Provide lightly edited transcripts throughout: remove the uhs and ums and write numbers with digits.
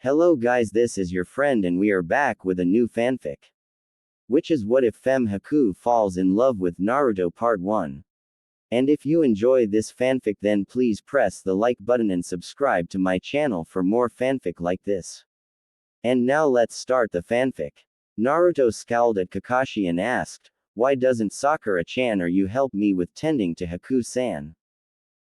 Hello guys, this is your friend and we are back with a new fanfic. Which is what if Femme Haku falls in love with Naruto Part 1. And if you enjoy this fanfic then please press the like button and subscribe to my channel for more fanfic like this. And now let's start the fanfic. Naruto scowled at Kakashi and asked, "Why doesn't Sakura-chan or you help me with tending to Haku-san?"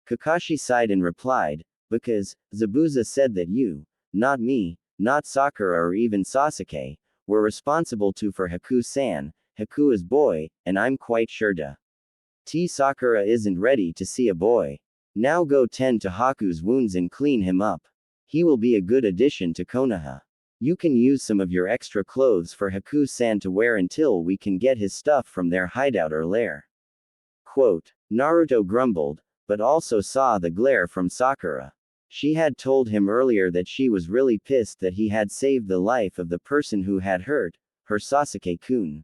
Kakashi sighed and replied, "Because, Zabuza said that you, not me, not Sakura or even Sasuke, were responsible for Haku-san. Haku is boy, and I'm quite sure Sakura isn't ready to see a boy. Now go tend to Haku's wounds and clean him up. He will be a good addition to Konoha. You can use some of your extra clothes for Haku-san to wear until we can get his stuff from their hideout or lair." Quote. Naruto grumbled, but also saw the glare from Sakura. She had told him earlier that she was really pissed that he had saved the life of the person who had hurt her, Sasuke-kun.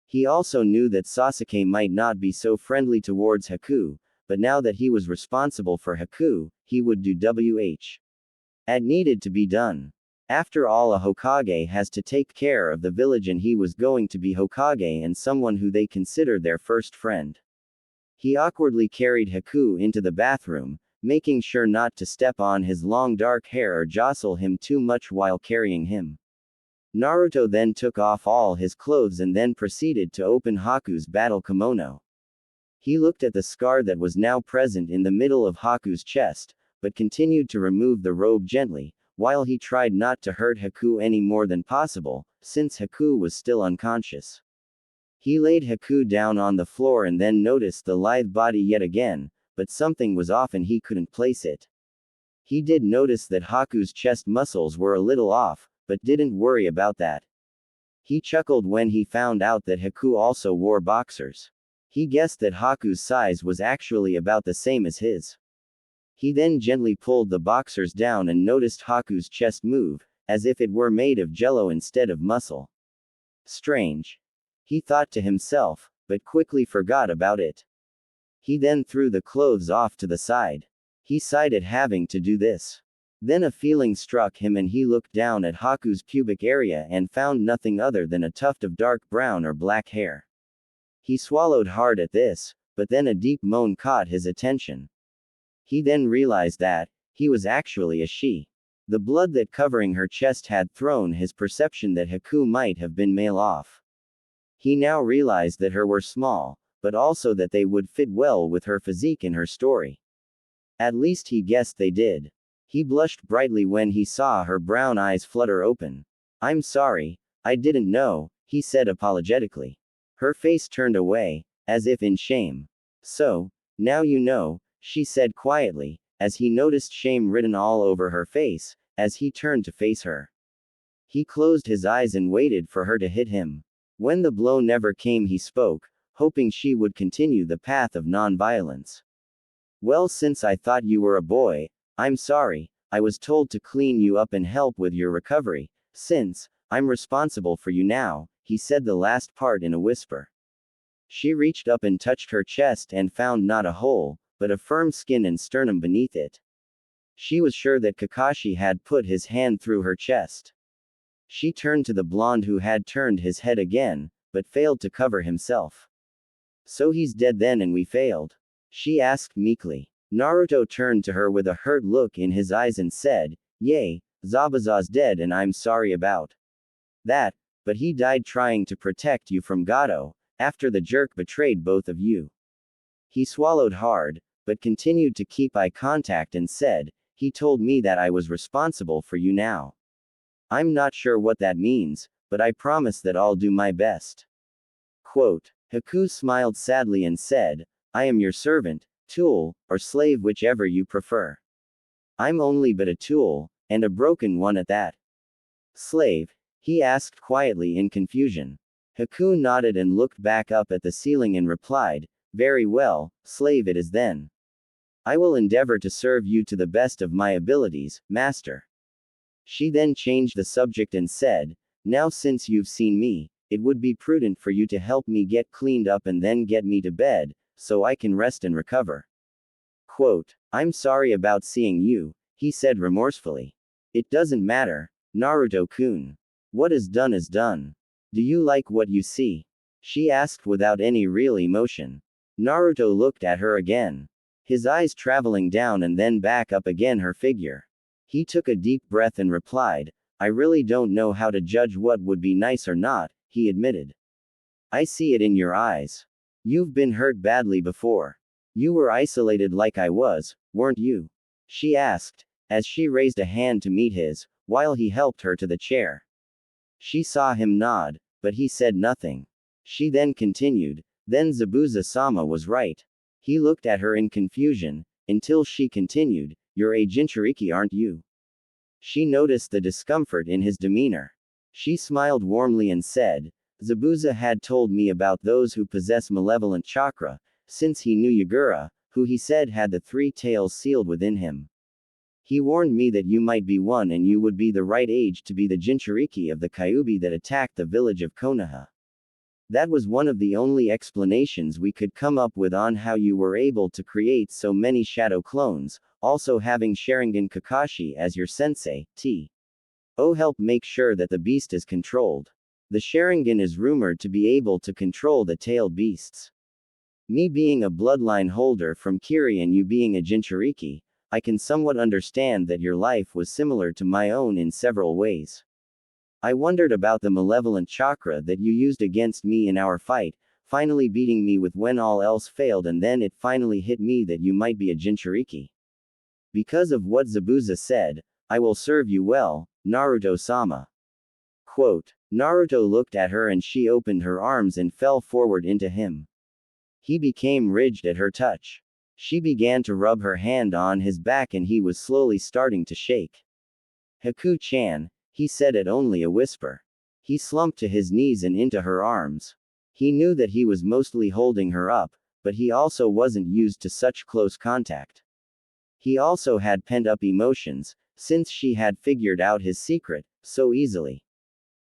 He also knew that Sasuke might not be so friendly towards Haku, but now that he was responsible for Haku, he would do what needed to be done. After all, a Hokage has to take care of the village and he was going to be Hokage and someone who they consider their first friend. He awkwardly carried Haku into the bathroom, making sure not to step on his long dark hair or jostle him too much while carrying him. Naruto then took off all his clothes and then proceeded to open Haku's battle kimono. He looked at the scar that was now present in the middle of Haku's chest, but continued to remove the robe gently, while he tried not to hurt Haku any more than possible, since Haku was still unconscious. He laid Haku down on the floor and then noticed the lithe body yet again, but something was off and he couldn't place it. He did notice that Haku's chest muscles were a little off, but didn't worry about that. He chuckled when he found out that Haku also wore boxers. He guessed that Haku's size was actually about the same as his. He then gently pulled the boxers down and noticed Haku's chest move, as if it were made of jello instead of muscle. Strange. He thought to himself, but quickly forgot about it. He then threw the clothes off to the side. He sighed at having to do this. Then a feeling struck him and he looked down at Haku's pubic area and found nothing other than a tuft of dark brown or black hair. He swallowed hard at this, but then a deep moan caught his attention. He then realized that he was actually a she. The blood that covering her chest had thrown his perception that Haku might have been male off. He now realized that her were small, but also that they would fit well with her physique and her story. At least he guessed they did. He blushed brightly when he saw her brown eyes flutter open. "I'm sorry, I didn't know," he said apologetically. Her face turned away, as if in shame. "So, now you know," she said quietly, as he noticed shame written all over her face, as he turned to face her. He closed his eyes and waited for her to hit him. When the blow never came he spoke, hoping she would continue the path of non-violence. "Well, since I thought you were a boy, I'm sorry. I was told to clean you up and help with your recovery, since I'm responsible for you now," he said the last part in a whisper. She reached up and touched her chest and found not a hole, but a firm skin and sternum beneath it. She was sure that Kakashi had put his hand through her chest. She turned to the blonde who had turned his head again, but failed to cover himself. "So he's dead then and we failed?" she asked meekly. Naruto turned to her with a hurt look in his eyes and said, "Yay, Zabuza's dead and I'm sorry about that, but he died trying to protect you from Gato, after the jerk betrayed both of you." He swallowed hard, but continued to keep eye contact and said, "He told me that I was responsible for you now. I'm not sure what that means, but I promise that I'll do my best." Quote. Haku smiled sadly and said, "I am your servant, tool, or slave, whichever you prefer. I'm only but a tool, and a broken one at that." "Slave?" he asked quietly in confusion. Haku nodded and looked back up at the ceiling and replied, "Very well, slave it is then. I will endeavor to serve you to the best of my abilities, master." She then changed the subject and said, "Now since you've seen me, it would be prudent for you to help me get cleaned up and then get me to bed, so I can rest and recover." Quote. "I'm sorry about seeing you," he said remorsefully. It doesn't matter, Naruto-kun. What is done is done. Do you like what you see? She asked without any real emotion. Naruto looked at her again. His eyes traveling down and then back up again her figure. He took a deep breath and replied, I really don't know how to judge what would be nice or not, he admitted. I see it in your eyes. You've been hurt badly before. You were isolated like I was, weren't you? She asked, as she raised a hand to meet his, while he helped her to the chair. She saw him nod, but he said nothing. She then continued, then Zabuza-sama was right. He looked at her in confusion, until she continued, you're a Jinchuriki aren't you? She noticed the discomfort in his demeanor. She smiled warmly and said, Zabuza had told me about those who possess malevolent chakra, since he knew Yagura, who he said had the three tails sealed within him. He warned me that you might be one and you would be the right age to be the Jinchuriki of the Kyuubi that attacked the village of Konoha. That was one of the only explanations we could come up with on how you were able to create so many shadow clones, also having Sharingan Kakashi as your sensei, Oh, help make sure that the beast is controlled. The Sharingan is rumored to be able to control the tailed beasts. Me being a bloodline holder from Kiri and you being a Jinchuriki, I can somewhat understand that your life was similar to my own in several ways. I wondered about the malevolent chakra that you used against me in our fight, finally beating me with when all else failed, and then it finally hit me that you might be a Jinchuriki. Because of what Zabuza said, I will serve you well, Naruto-sama. Quote. Naruto looked at her and she opened her arms and fell forward into him. He became rigid at her touch. She began to rub her hand on his back and he was slowly starting to shake. Haku-chan, he said at only a whisper. He slumped to his knees and into her arms. He knew that he was mostly holding her up, but he also wasn't used to such close contact. He also had pent-up emotions, since she had figured out his secret so easily.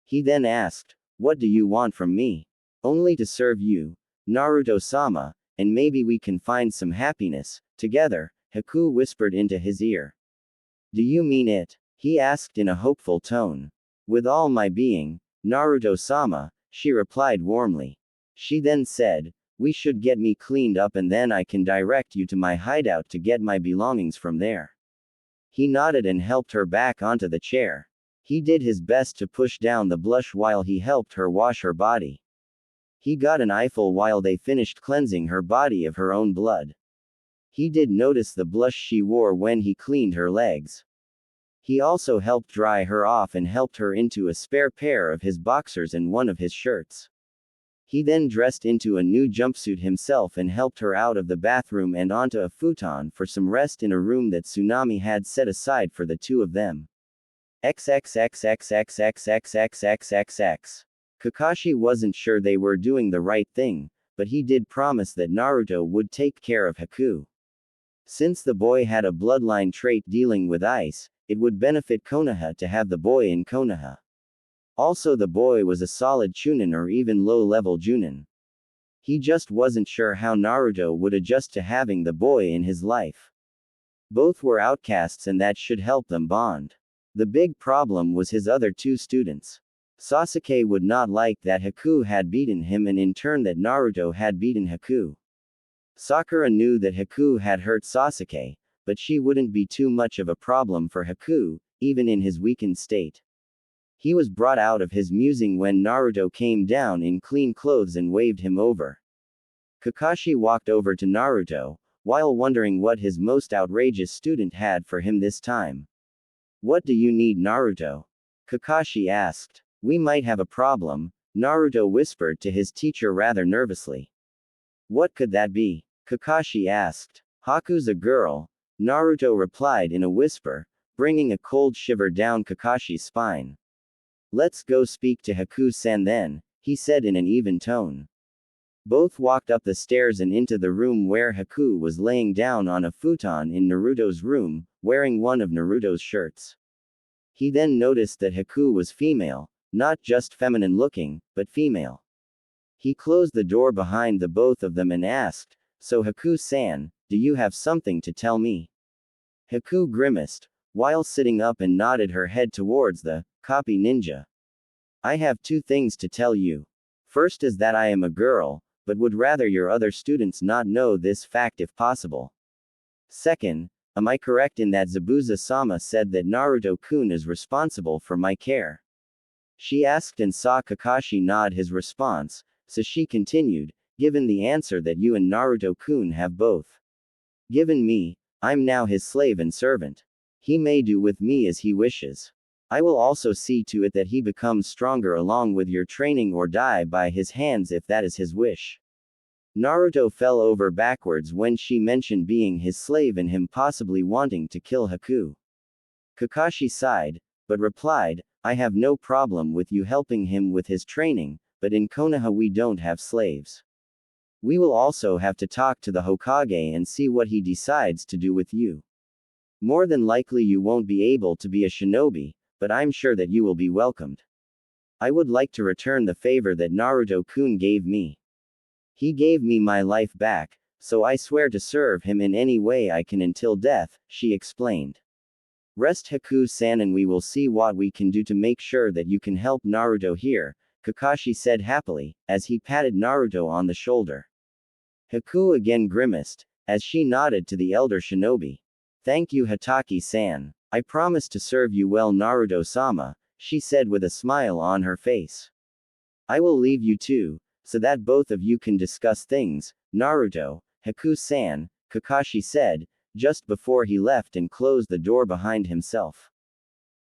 He then asked, what do you want from me? Only to serve you, Naruto-sama, and maybe we can find some happiness together, Haku whispered into his ear. Do you mean it? He asked in a hopeful tone. With all my being, Naruto-sama, she replied warmly. She then said, we should get me cleaned up and then I can direct you to my hideout to get my belongings from there. He nodded and helped her back onto the chair. He did his best to push down the blush while he helped her wash her body. He got an eyeful while they finished cleansing her body of her own blood. He did notice the blush she wore when he cleaned her legs. He also helped dry her off and helped her into a spare pair of his boxers and one of his shirts. He then dressed into a new jumpsuit himself and helped her out of the bathroom and onto a futon for some rest in a room that Tsunami had set aside for the two of them. XXXXXXXXXXXX. Kakashi wasn't sure they were doing the right thing, but he did promise that Naruto would take care of Haku. Since the boy had a bloodline trait dealing with ice, it would benefit Konoha to have the boy in Konoha. Also, the boy was a solid Chunin or even low-level Junin. He just wasn't sure how Naruto would adjust to having the boy in his life. Both were outcasts and that should help them bond. The big problem was his other two students. Sasuke would not like that Haku had beaten him and in turn that Naruto had beaten Haku. Sakura knew that Haku had hurt Sasuke, but she wouldn't be too much of a problem for Haku, even in his weakened state. He was brought out of his musing when Naruto came down in clean clothes and waved him over. Kakashi walked over to Naruto, while wondering what his most outrageous student had for him this time. What do you need, Naruto? Kakashi asked. We might have a problem, Naruto whispered to his teacher rather nervously. What could that be? Kakashi asked. Haku's a girl, Naruto replied in a whisper, bringing a cold shiver down Kakashi's spine. Let's go speak to Haku-san then, he said in an even tone. Both walked up the stairs and into the room where Haku was laying down on a futon in Naruto's room, wearing one of Naruto's shirts. He then noticed that Haku was female, not just feminine looking, but female. He closed the door behind the both of them and asked, so Haku-san, do you have something to tell me? Haku grimaced, while sitting up and nodded her head towards the copy ninja. I have two things to tell you. First is that I am a girl, but would rather your other students not know this fact if possible. Second, am I correct in that Zabuza-sama said that Naruto-kun is responsible for my care? She asked and saw Kakashi nod his response, so she continued, given the answer that you and Naruto-kun have both given me, I'm now his slave and servant. He may do with me as he wishes. I will also see to it that he becomes stronger along with your training or die by his hands if that is his wish. Naruto fell over backwards when she mentioned being his slave and him possibly wanting to kill Haku. Kakashi sighed, but replied, I have no problem with you helping him with his training, but in Konoha we don't have slaves. We will also have to talk to the Hokage and see what he decides to do with you. More than likely you won't be able to be a shinobi, but I'm sure that you will be welcomed. I would like to return the favor that Naruto-kun gave me. He gave me my life back, so I swear to serve him in any way I can until death, she explained. Rest Haku-san and we will see what we can do to make sure that you can help Naruto here, Kakashi said happily, as he patted Naruto on the shoulder. Haku again grimaced, as she nodded to the elder shinobi. Thank you Hatake-san. I promise to serve you well Naruto-sama, she said with a smile on her face. I will leave you too, so that both of you can discuss things, Naruto, Haku-san, Kakashi said, just before he left and closed the door behind himself.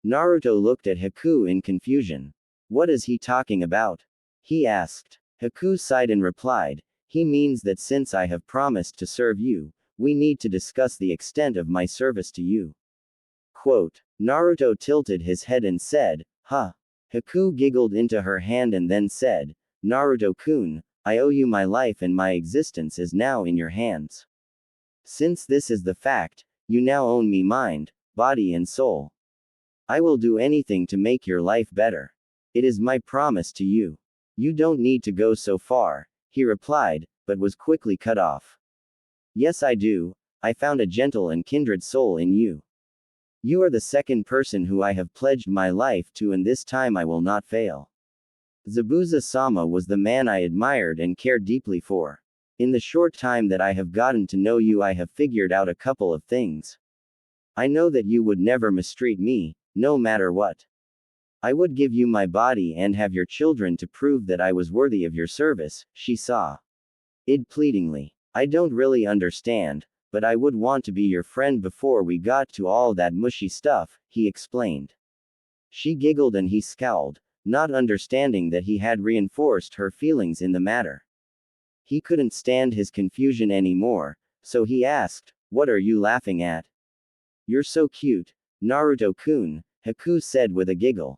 Naruto looked at Haku in confusion. What is he talking about? He asked. Haku sighed and replied, he means that since I have promised to serve you, we need to discuss the extent of my service to you. Quote. Naruto tilted his head and said, huh. Haku giggled into her hand and then said, Naruto-kun, I owe you my life and my existence is now in your hands. Since this is the fact, you now own me mind, body and soul. I will do anything to make your life better. It is my promise to you. You don't need to go so far, he replied, but was quickly cut off. Yes I do, I found a gentle and kindred soul in you. You are the second person who I have pledged my life to and this time I will not fail. Zabuza-sama was the man I admired and cared deeply for. In the short time that I have gotten to know you I have figured out a couple of things. I know that you would never mistreat me, no matter what. I would give you my body and have your children to prove that I was worthy of your service, she saw it pleadingly. I don't really understand, but I would want to be your friend before we got to all that mushy stuff, he explained. She giggled and he scowled, not understanding that he had reinforced her feelings in the matter. He couldn't stand his confusion anymore, so he asked, what are you laughing at? You're so cute, Naruto-kun, Haku said with a giggle.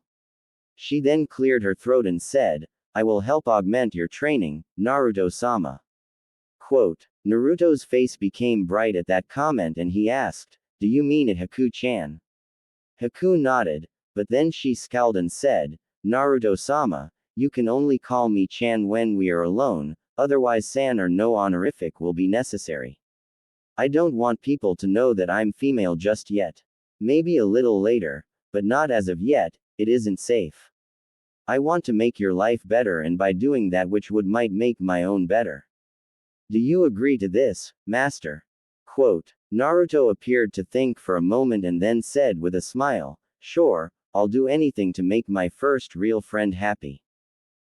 She then cleared her throat and said, I will help augment your training, Naruto-sama. Quote. Naruto's face became bright at that comment and he asked, do you mean it Haku-chan? Haku nodded, but then she scowled and said, Naruto-sama, you can only call me Chan when we are alone, otherwise san or no honorific will be necessary. I don't want people to know that I'm female just yet. Maybe a little later, but not as of yet, it isn't safe. I want to make your life better and by doing that which might make my own better. Do you agree to this, master? Quote. Naruto appeared to think for a moment and then said with a smile, sure, I'll do anything to make my first real friend happy.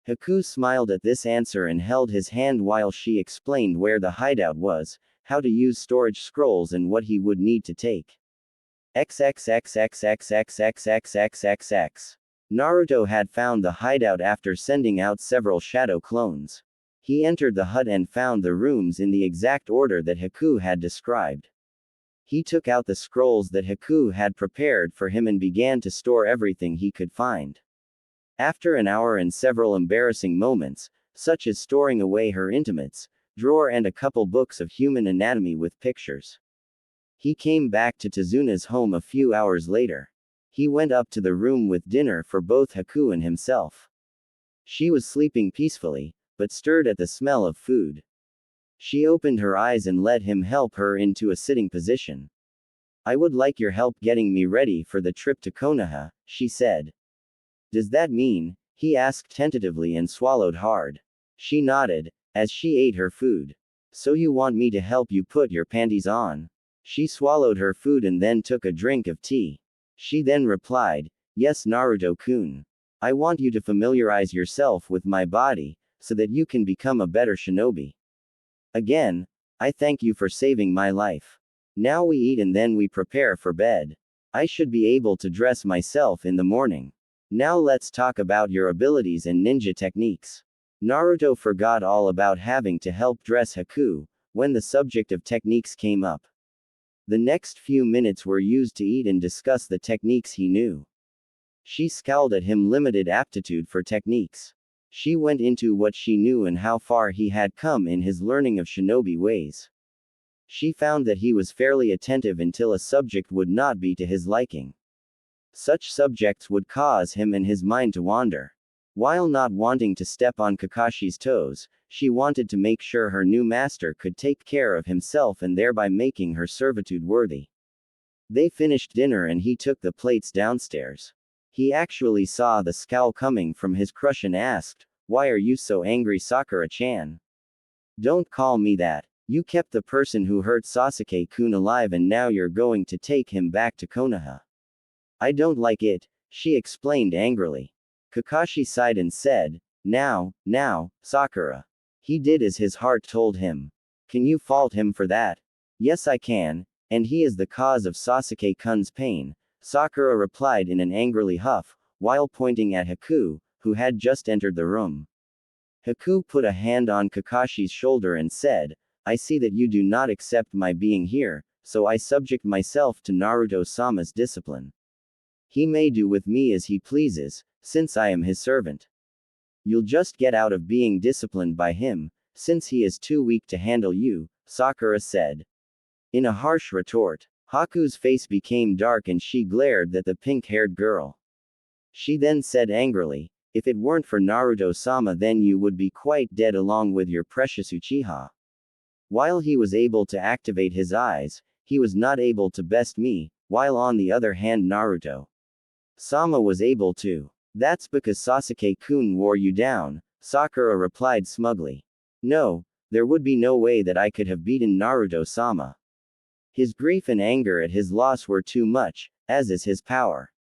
Haku smiled at this answer and held his hand while she explained where the hideout was, how to use storage scrolls and what he would need to take. XXXXXXXXXXX. Naruto had found the hideout after sending out several shadow clones. He entered the hut and found the rooms in the exact order that Haku had described. He took out the scrolls that Haku had prepared for him and began to store everything he could find. After an hour and several embarrassing moments, such as storing away her intimates drawer and a couple books of human anatomy with pictures, he came back to Tezuna's home a few hours later. He went up to the room with dinner for both Haku and himself. She was sleeping peacefully, but stirred at the smell of food. She opened her eyes and let him help her into a sitting position. I would like your help getting me ready for the trip to Konoha, she said. Does that mean? He asked tentatively and swallowed hard. She nodded, as she ate her food. So you want me to help you put your panties on? She swallowed her food and then took a drink of tea. She then replied, yes, Naruto-kun. I want you to familiarize yourself with my body, so that you can become a better shinobi. Again, I thank you for saving my life. Now we eat and then we prepare for bed. I should be able to dress myself in the morning. Now let's talk about your abilities and ninja techniques. Naruto forgot all about having to help dress Haku, when the subject of techniques came up. The next few minutes were used to eat and discuss the techniques he knew. She scowled at him limited aptitude for techniques. She went into what she knew and how far he had come in his learning of shinobi ways. She found that he was fairly attentive until a subject would not be to his liking. Such subjects would cause him and his mind to wander. While not wanting to step on Kakashi's toes, she wanted to make sure her new master could take care of himself and thereby making her servitude worthy. They finished dinner and he took the plates downstairs. He actually saw the scowl coming from his crush and asked, why are you so angry, Sakura-chan? Don't call me that. You kept the person who hurt Sasuke-kun alive and now you're going to take him back to Konoha. I don't like it, she explained angrily. Kakashi sighed and said, now, Sakura. He did as his heart told him. Can you fault him for that? Yes, I can, and he is the cause of Sasuke-kun's pain, Sakura replied in an angrily huff, while pointing at Haku, who had just entered the room. Haku put a hand on Kakashi's shoulder and said, I see that you do not accept my being here, so I subject myself to Naruto-sama's discipline. He may do with me as he pleases, since I am his servant. You'll just get out of being disciplined by him, since he is too weak to handle you, Sakura said. In a harsh retort, Haku's face became dark and she glared at the pink-haired girl. She then said angrily, if it weren't for Naruto-sama then you would be quite dead along with your precious Uchiha. While he was able to activate his eyes, he was not able to best me, while on the other hand Naruto-sama was able to. That's because Sasuke-kun wore you down, Sakura replied smugly. No, there would be no way that I could have beaten Naruto-sama. His grief and anger at his loss were too much, as is his power.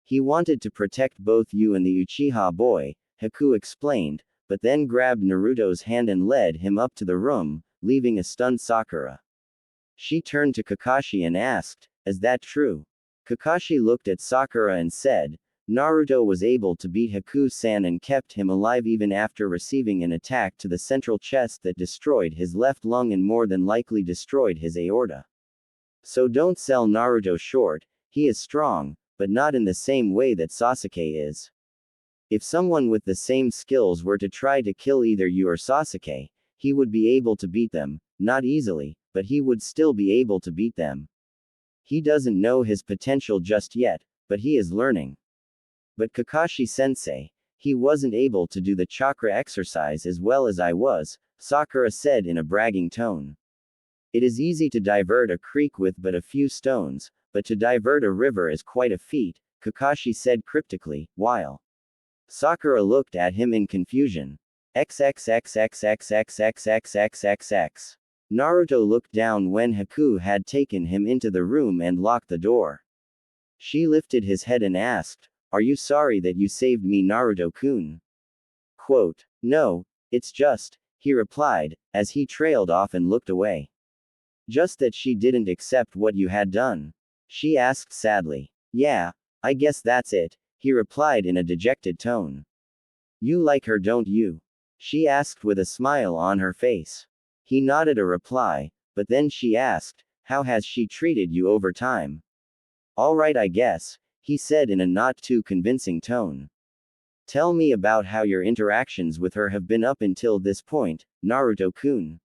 He wanted to protect both you and the Uchiha boy, Haku explained, but then grabbed Naruto's hand and led him up to the room, leaving a stunned Sakura. She turned to Kakashi and asked, is that true? Kakashi looked at Sakura and said, Naruto was able to beat Haku-san and kept him alive even after receiving an attack to the central chest that destroyed his left lung and more than likely destroyed his aorta. So don't sell Naruto short, he is strong, but not in the same way that Sasuke is. If someone with the same skills were to try to kill either you or Sasuke, he would be able to beat them, not easily, but he would still be able to beat them. He doesn't know his potential just yet, but he is learning. But Kakashi-sensei, he wasn't able to do the chakra exercise as well as I was, Sakura said in a bragging tone. It is easy to divert a creek with but a few stones, but to divert a river is quite a feat, Kakashi said cryptically, while Sakura looked at him in confusion. XXXXXXXXXXXX. Naruto looked down when Haku had taken him into the room and locked the door. She lifted his head and asked, are you sorry that you saved me, Naruto-kun? Quote, no, it's just, he replied, as he trailed off and looked away. Just that she didn't accept what you had done. She asked sadly. Yeah, I guess that's it, he replied in a dejected tone. You like her, don't you? She asked with a smile on her face. He nodded a reply, but then she asked, how has she treated you over time? All right, I guess, he said in a not too convincing tone. Tell me about how your interactions with her have been up until this point, Naruto-kun.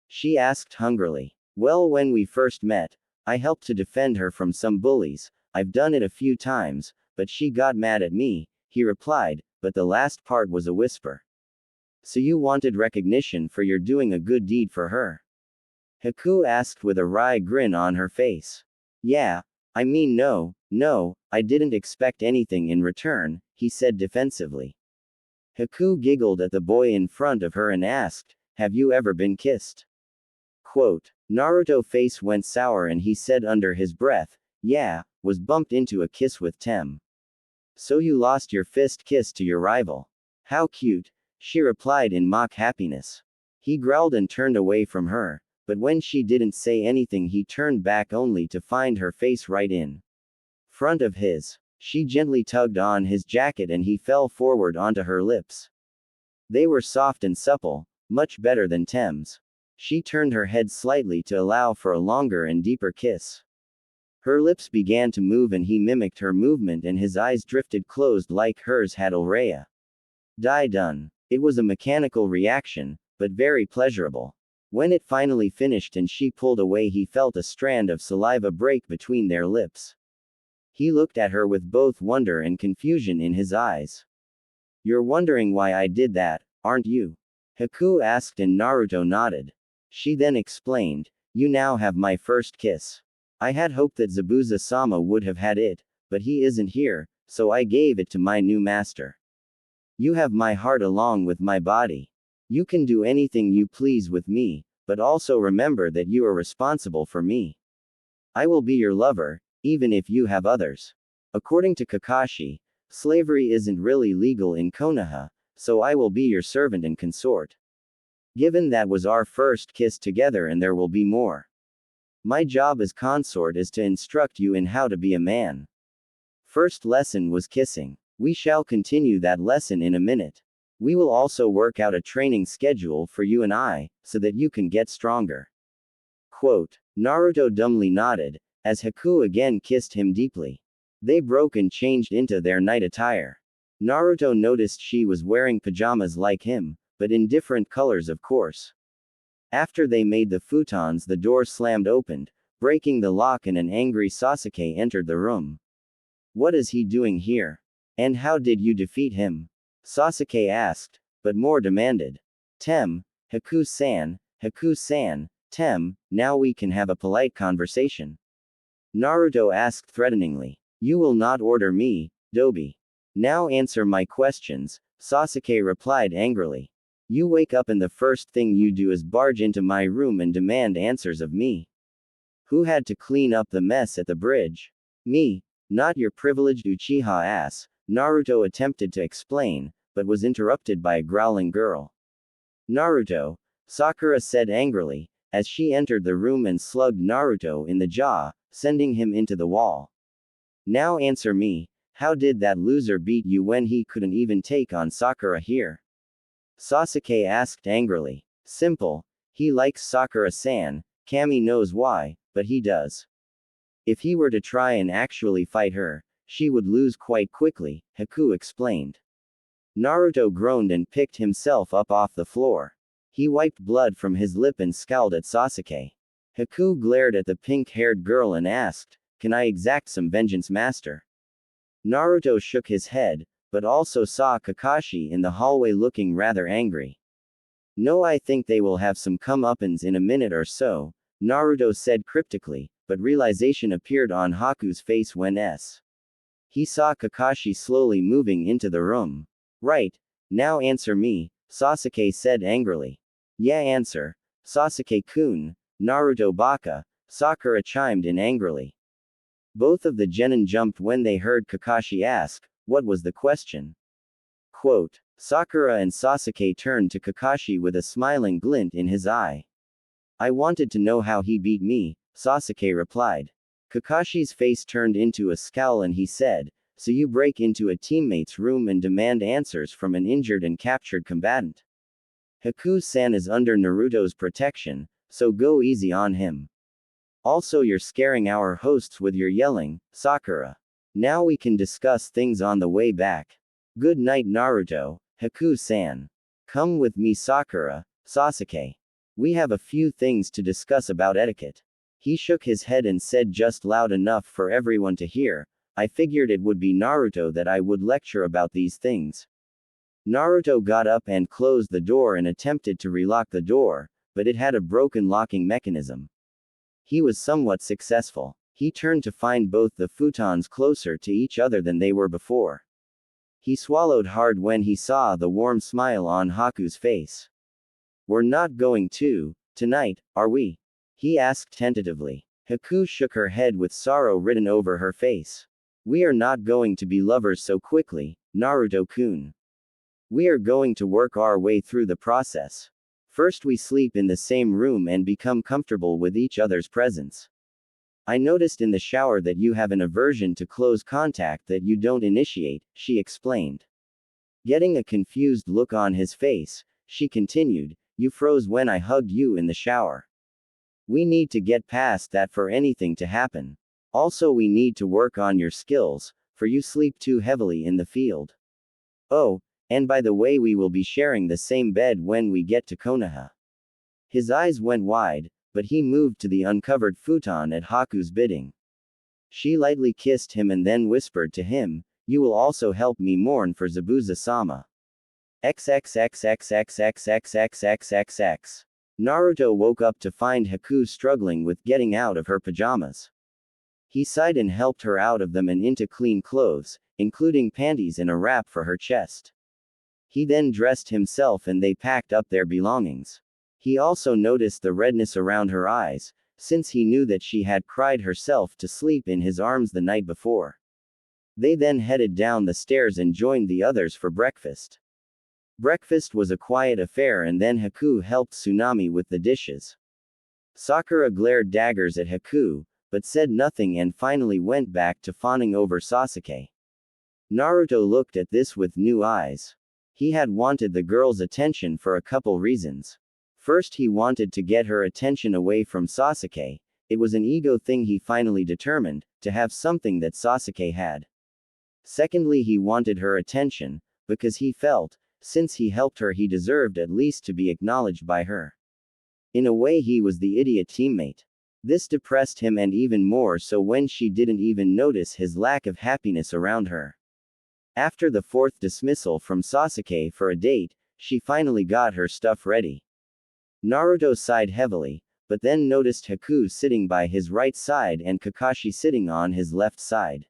She asked hungrily. Well, when we first met, I helped to defend her from some bullies. I've done it a few times, but she got mad at me, he replied, but the last part was a whisper. So you wanted recognition for your doing a good deed for her? Haku asked with a wry grin on her face. Yeah, I mean no, I didn't expect anything in return, he said defensively. Haku giggled at the boy in front of her and asked, have you ever been kissed? Quote, Naruto face went sour and he said under his breath, yeah, was bumped into a kiss with Tem. So you lost your fist kiss to your rival. How cute, she replied in mock happiness. He growled and turned away from her, but when she didn't say anything he turned back only to find her face right in front of his. She gently tugged on his jacket and he fell forward onto her lips. They were soft and supple, much better than Tem's. She turned her head slightly to allow for a longer and deeper kiss. Her lips began to move and he mimicked her movement and his eyes drifted closed like hers had Ulrea. Done. It was a mechanical reaction, but very pleasurable. When it finally finished and she pulled away he felt a strand of saliva break between their lips. He looked at her with both wonder and confusion in his eyes. You're wondering why I did that, aren't you? Haku asked and Naruto nodded. She then explained, you now have my first kiss. I had hoped that Zabuza-sama would have had it, but he isn't here, so I gave it to my new master. You have my heart along with my body. You can do anything you please with me, but also remember that you are responsible for me. I will be your lover, even if you have others. According to Kakashi, slavery isn't really legal in Konoha, so I will be your servant and consort. Given that was our first kiss together and there will be more. My job as consort is to instruct you in how to be a man. First lesson was kissing. We shall continue that lesson in a minute. We will also work out a training schedule for you and I, so that you can get stronger. Quote, Naruto dumbly nodded, as Haku again kissed him deeply. They broke and changed into their night attire. Naruto noticed she was wearing pajamas like him, but in different colors of course. After they made the futons the door slammed opened, breaking the lock and an angry Sasuke entered the room. What is he doing here? And how did you defeat him? Sasuke asked, but more demanded. Tem, Haku-san, Tem, now we can have a polite conversation. Naruto asked threateningly. You will not order me, Dobi. Now answer my questions, Sasuke replied angrily. You wake up and the first thing you do is barge into my room and demand answers of me. Who had to clean up the mess at the bridge? Me, not your privileged Uchiha ass, Naruto attempted to explain, but was interrupted by a growling girl. Naruto, Sakura said angrily, as she entered the room and slugged Naruto in the jaw, sending him into the wall. Now answer me, how did that loser beat you when he couldn't even take on Sakura here? Sasuke asked angrily. Simple, he likes Sakura-san, Kami knows why, but he does. If he were to try and actually fight her, she would lose quite quickly, Haku explained. Naruto groaned and picked himself up off the floor. He wiped blood from his lip and scowled at Sasuke. Haku glared at the pink-haired girl and asked, can I exact some vengeance, master? Naruto shook his head, but also saw Kakashi in the hallway looking rather angry. No, I think they will have some comeuppance in a minute or so, Naruto said cryptically, but realization appeared on Haku's face when he saw Kakashi slowly moving into the room. Right, now answer me, Sasuke said angrily. Yeah, answer, Sasuke-kun, Naruto baka, Sakura chimed in angrily. Both of the genin jumped when they heard Kakashi ask, what was the question? Quote, Sakura and Sasuke turned to Kakashi with a smiling glint in his eye. I wanted to know how he beat me, Sasuke replied. Kakashi's face turned into a scowl and he said, so you break into a teammate's room and demand answers from an injured and captured combatant. Haku-san is under Naruto's protection, so go easy on him. Also, you're scaring our hosts with your yelling, Sakura. Now we can discuss things on the way back. Good night, Naruto, Haku-san. Come with me, Sakura, Sasuke. We have a few things to discuss about etiquette. He shook his head and said just loud enough for everyone to hear, I figured it would be Naruto that I would lecture about these things. Naruto got up and closed the door and attempted to relock the door, but it had a broken locking mechanism. He was somewhat successful. He turned to find both the futons closer to each other than they were before. He swallowed hard when he saw the warm smile on Haku's face. We're not going to, tonight, are we? He asked tentatively. Haku shook her head with sorrow written over her face. We are not going to be lovers so quickly, Naruto-kun. We are going to work our way through the process. First we sleep in the same room and become comfortable with each other's presence. I noticed in the shower that you have an aversion to close contact that you don't initiate, she explained. Getting a confused look on his face, she continued, you froze when I hugged you in the shower. We need to get past that for anything to happen. Also we need to work on your skills, for you sleep too heavily in the field. Oh, and by the way we will be sharing the same bed when we get to Konoha. His eyes went wide, but he moved to the uncovered futon at Haku's bidding. She lightly kissed him and then whispered to him, you will also help me mourn for Zabuza-sama. XXXXXXXXXXX. Naruto woke up to find Haku struggling with getting out of her pajamas. He sighed and helped her out of them and into clean clothes, including panties and a wrap for her chest. He then dressed himself and they packed up their belongings. He also noticed the redness around her eyes, since he knew that she had cried herself to sleep in his arms the night before. They then headed down the stairs and joined the others for breakfast. Breakfast was a quiet affair and then Haku helped Tsunami with the dishes. Sakura glared daggers at Haku, but said nothing and finally went back to fawning over Sasuke. Naruto looked at this with new eyes. He had wanted the girl's attention for a couple reasons. First, he wanted to get her attention away from Sasuke. It was an ego thing he finally determined, to have something that Sasuke had. Secondly, he wanted her attention, because he felt, since he helped her he deserved at least to be acknowledged by her. In a way he was the idiot teammate. This depressed him and even more so when she didn't even notice his lack of happiness around her. After the fourth dismissal from Sasuke for a date, she finally got her stuff ready. Naruto sighed heavily, but then noticed Haku sitting by his right side and Kakashi sitting on his left side.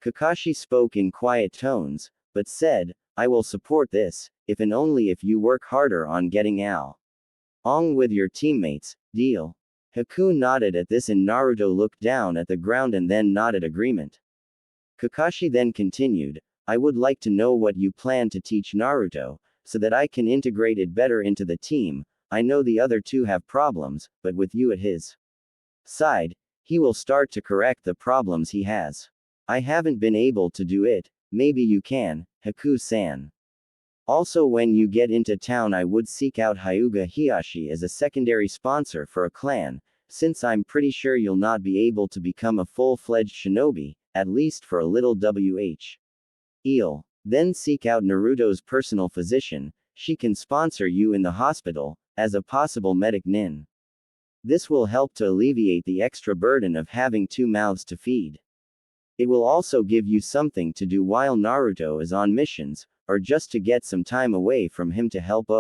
Kakashi spoke in quiet tones, but said, I will support this, if and only if you work harder on getting along with your teammates, deal? Haku nodded at this and Naruto looked down at the ground and then nodded agreement. Kakashi then continued, I would like to know what you plan to teach Naruto, so that I can integrate it better into the team. I know the other two have problems, but with you at his side, he will start to correct the problems he has. I haven't been able to do it, maybe you can, Haku-san. Also when you get into town I would seek out Hyuga Hiyashi as a secondary sponsor for a clan, since I'm pretty sure you'll not be able to become a full-fledged shinobi, at least for a little while. Then seek out Naruto's personal physician, she can sponsor you in the hospital, as a possible medic nin. This will help to alleviate the extra burden of having two mouths to feed. It will also give you something to do while Naruto is on missions, or just to get some time away from him to help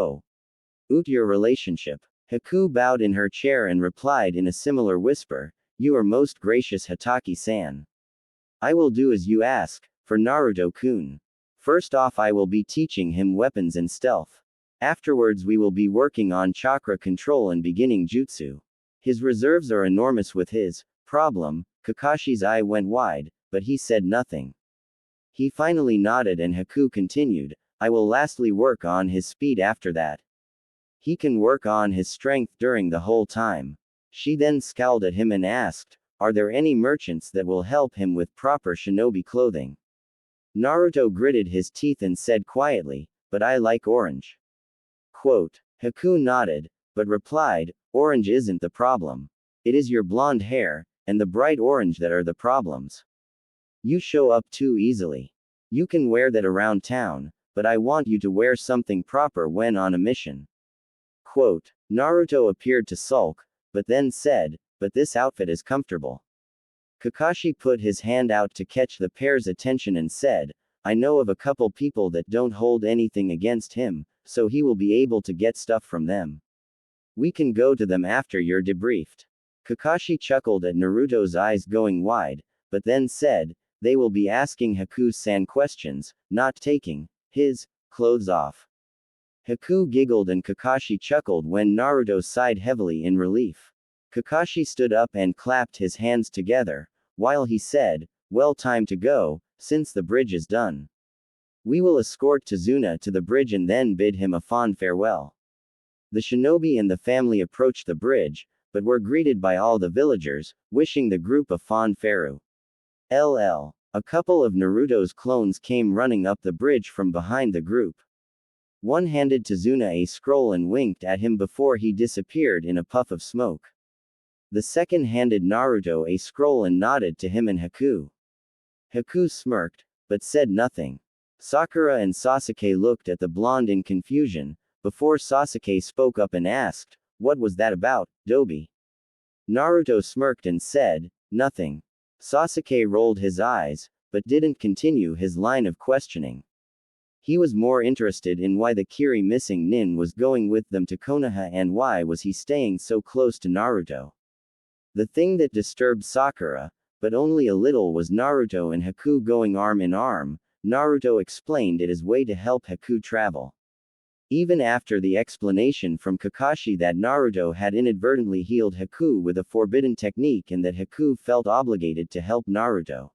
your relationship. Haku bowed in her chair and replied in a similar whisper, you are most gracious Hataki-san. I will do as you ask, for Naruto-kun. First off I will be teaching him weapons and stealth. Afterwards we will be working on chakra control and beginning jutsu. His reserves are enormous with his problem. Kakashi's eye went wide, but he said nothing. He finally nodded and Haku continued, I will lastly work on his speed after that. He can work on his strength during the whole time. She then scowled at him and asked, are there any merchants that will help him with proper shinobi clothing? Naruto gritted his teeth and said quietly, but I like orange. Quote. Haku nodded, but replied, orange isn't the problem. It is your blonde hair, and the bright orange that are the problems. You show up too easily. You can wear that around town, but I want you to wear something proper when on a mission. Quote. Naruto appeared to sulk, but then said, but this outfit is comfortable. Kakashi put his hand out to catch the pair's attention and said, I know of a couple people that don't hold anything against him, so he will be able to get stuff from them. We can go to them after you're debriefed. Kakashi chuckled at Naruto's eyes going wide, but then said, "They will be asking Haku-san questions, not taking his clothes off." Haku giggled and Kakashi chuckled when Naruto sighed heavily in relief. Kakashi stood up and clapped his hands together, while he said, "Well, time to go, since the bridge is done. We will escort Tazuna to the bridge and then bid him a fond farewell." The shinobi and the family approached the bridge, but were greeted by all the villagers, wishing the group a fond farewell. A couple of Naruto's clones came running up the bridge from behind the group. One handed Tazuna a scroll and winked at him before he disappeared in a puff of smoke. The second handed Naruto a scroll and nodded to him and Haku. Haku smirked, but said nothing. Sakura and Sasuke looked at the blonde in confusion, before Sasuke spoke up and asked, "What was that about, Dobi?" Naruto smirked and said, "Nothing." Sasuke rolled his eyes, but didn't continue his line of questioning. He was more interested in why the Kiri missing nin was going with them to Konoha and why was he staying so close to Naruto. The thing that disturbed Sakura, but only a little, was Naruto and Haku going arm in arm. Naruto explained it as way to help Haku travel. Even after the explanation from Kakashi that Naruto had inadvertently healed Haku with a forbidden technique and that Haku felt obligated to help Naruto.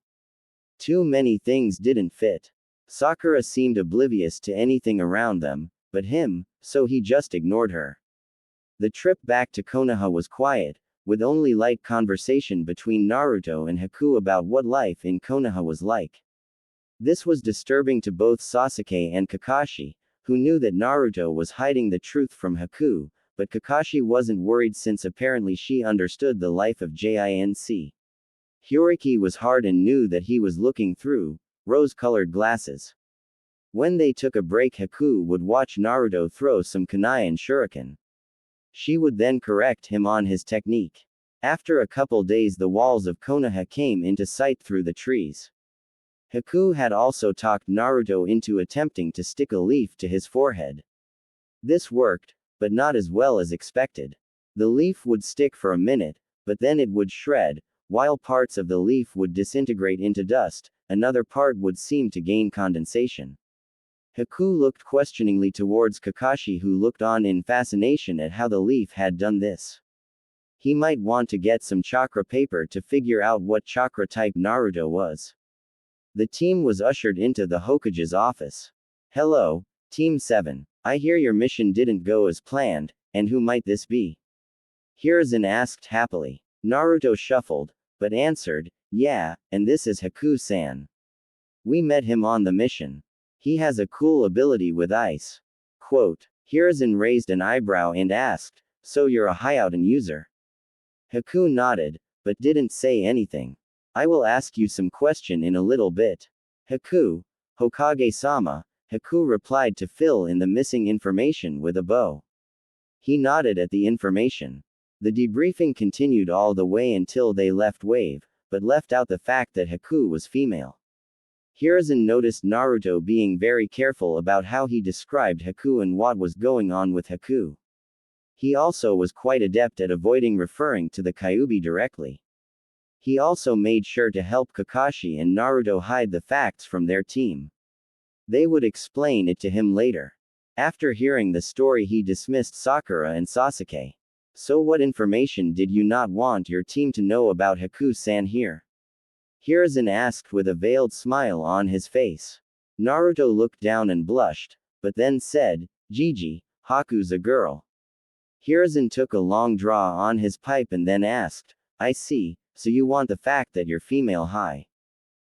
Too many things didn't fit. Sakura seemed oblivious to anything around them, but him, so he just ignored her. The trip back to Konoha was quiet, with only light conversation between Naruto and Haku about what life in Konoha was like. This was disturbing to both Sasuke and Kakashi, who knew that Naruto was hiding the truth from Haku, but Kakashi wasn't worried since apparently she understood the life of Jinc. Hyoriki was hard and knew that he was looking through rose-colored glasses. When they took a break, Haku would watch Naruto throw some kunai and shuriken. She would then correct him on his technique. After a couple days, the walls of Konoha came into sight through the trees. Haku had also talked Naruto into attempting to stick a leaf to his forehead. This worked, but not as well as expected. The leaf would stick for a minute, but then it would shred. While parts of the leaf would disintegrate into dust, another part would seem to gain condensation. Haku looked questioningly towards Kakashi, who looked on in fascination at how the leaf had done this. He might want to get some chakra paper to figure out what chakra type Naruto was. The team was ushered into the Hokage's office. "Hello, Team 7. I hear your mission didn't go as planned, and who might this be?" Hiruzen asked happily. Naruto shuffled, but answered, "Yeah, and this is Haku-san. We met him on the mission. He has a cool ability with ice." Quote. Hiruzen raised an eyebrow and asked, "So you're a Hyouten user?" Haku nodded, but didn't say anything. "I will ask you some question in a little bit." "Haku, Hokage-sama," Haku replied to fill in the missing information with a bow. He nodded at the information. The debriefing continued all the way until they left Wave, but left out the fact that Haku was female. Hiruzen noticed Naruto being very careful about how he described Haku and what was going on with Haku. He also was quite adept at avoiding referring to the Kyuubi directly. He also made sure to help Kakashi and Naruto hide the facts from their team. They would explain it to him later. After hearing the story, he dismissed Sakura and Sasuke. "So what information did you not want your team to know about Haku-san here?" Hiruzen asked with a veiled smile on his face. Naruto looked down and blushed, but then said, "Gigi, Haku's a girl." Hiruzen took a long draw on his pipe and then asked, "I see, so you want the fact that you're female high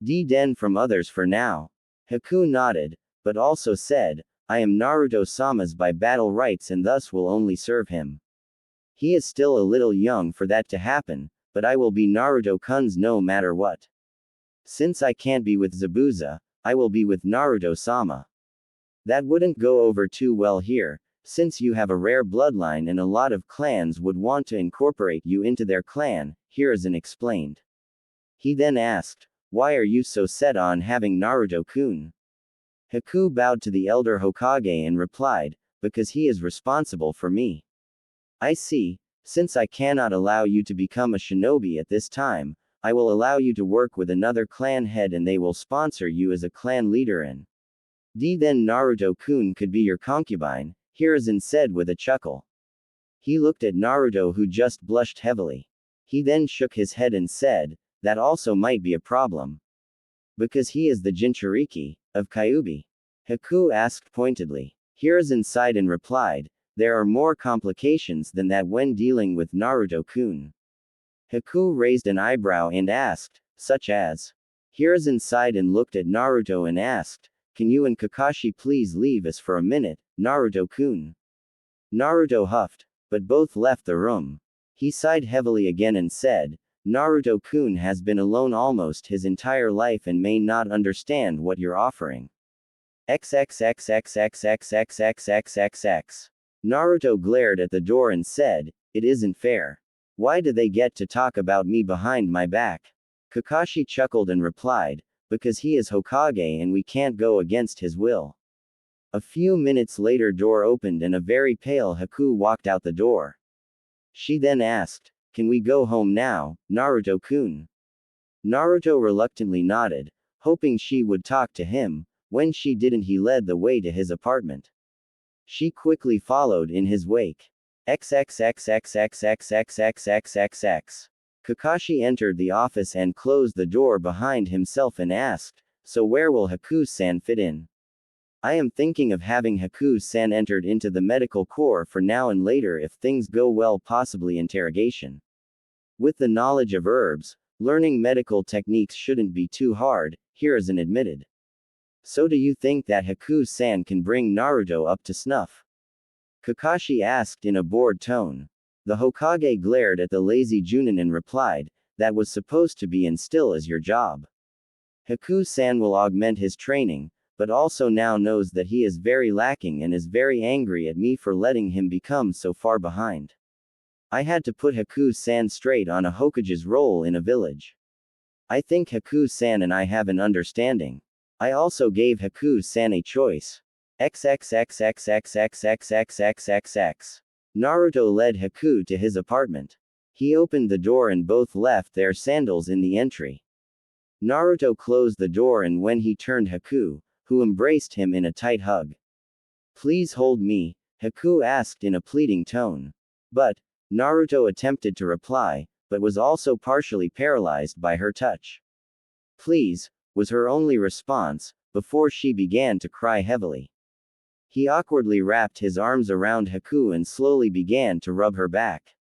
den from others for now?" Haku nodded, but also said, "I am Naruto-sama's by battle rights and thus will only serve him. He is still a little young for that to happen, but I will be Naruto-kun's no matter what. Since I can't be with Zabuza, I will be with Naruto-sama." That wouldn't go over too well here, since you have a rare bloodline and a lot of clans would want to incorporate you into their clan, Hiruzen explained. He then asked, "Why are you so set on having Naruto-kun?" Haku bowed to the elder Hokage and replied, "Because he is responsible for me." "I see, Since I cannot allow you to become a shinobi at this time, I will allow you to work with another clan head and they will sponsor you as a clan leader and then Naruto-kun could be your concubine, Hiruzen said with a chuckle. He looked at Naruto who just blushed heavily. He then shook his head and said, that also might be a problem. Because he is the Jinchuriki of Kyuubi? Haku asked pointedly. Hiruzen sighed and replied, there are more complications than that when dealing with Naruto-kun. Haku raised an eyebrow and asked, such as? Hiruzen sighed and looked at Naruto and asked, can you and Kakashi please leave us for a minute, Naruto-kun? Naruto huffed, but both left the room. He sighed heavily again and said, Naruto-kun has been alone almost his entire life and may not understand what you're offering. XXXXXXXXXXXX. Naruto glared at the door and said, it isn't fair. Why do they get to talk about me behind my back? Kakashi chuckled and replied, because he is Hokage and we can't go against his will. A few minutes later door opened and a very pale Haku walked out the door. She then asked, can we go home now, Naruto-kun? Naruto reluctantly nodded, hoping she would talk to him. When she didn't, he led the way to his apartment. She quickly followed in his wake. XXXXXXXXXXXX. Kakashi entered the office and closed the door behind himself and asked, so where will Haku-san fit in? I am thinking of having Haku-san entered into the medical corps for now and later if things go well, possibly interrogation. With the knowledge of herbs, learning medical techniques shouldn't be too hard, Hiruzen admitted. So do you think that Haku-san can bring Naruto up to snuff? Kakashi asked in a bored tone. The Hokage glared at the lazy Junin and replied, that was supposed to be and still is your job. Haku-san will augment his training, but also now knows that he is very lacking and is very angry at me for letting him become so far behind. I had to put Haku-san straight on a Hokage's role in a village. I think Haku-san and I have an understanding. I also gave Haku-san a choice. XXXXXXXXXXXX. Naruto led Haku to his apartment. He opened the door and both left their sandals in the entry. Naruto closed the door and when he turned Haku, who embraced him in a tight hug. Please hold me, Haku asked in a pleading tone. But, Naruto attempted to reply, but was also partially paralyzed by her touch. Please, was her only response, before she began to cry heavily. He awkwardly wrapped his arms around Haku and slowly began to rub her back.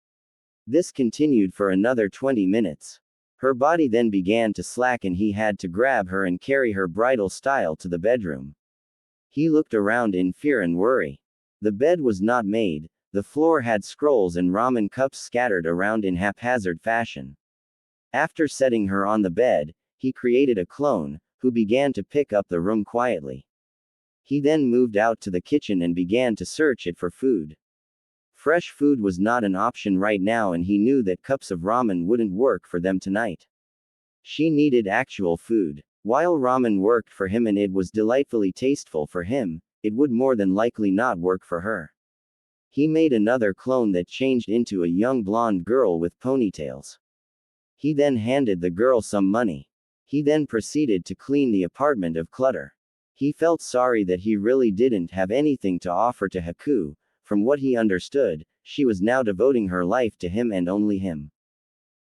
This continued for another 20 minutes. Her body then began to slack and he had to grab her and carry her bridal style to the bedroom. He looked around in fear and worry. The bed was not made, the floor had scrolls and ramen cups scattered around in haphazard fashion. After setting her on the bed, he created a clone, who began to pick up the room quietly. He then moved out to the kitchen and began to search it for food. Fresh food was not an option right now and he knew that cups of ramen wouldn't work for them tonight. She needed actual food. While ramen worked for him and it was delightfully tasteful for him, it would more than likely not work for her. He made another clone that changed into a young blonde girl with ponytails. He then handed the girl some money. He then proceeded to clean the apartment of clutter. He felt sorry that he really didn't have anything to offer to Haku. From what he understood, she was now devoting her life to him and only him.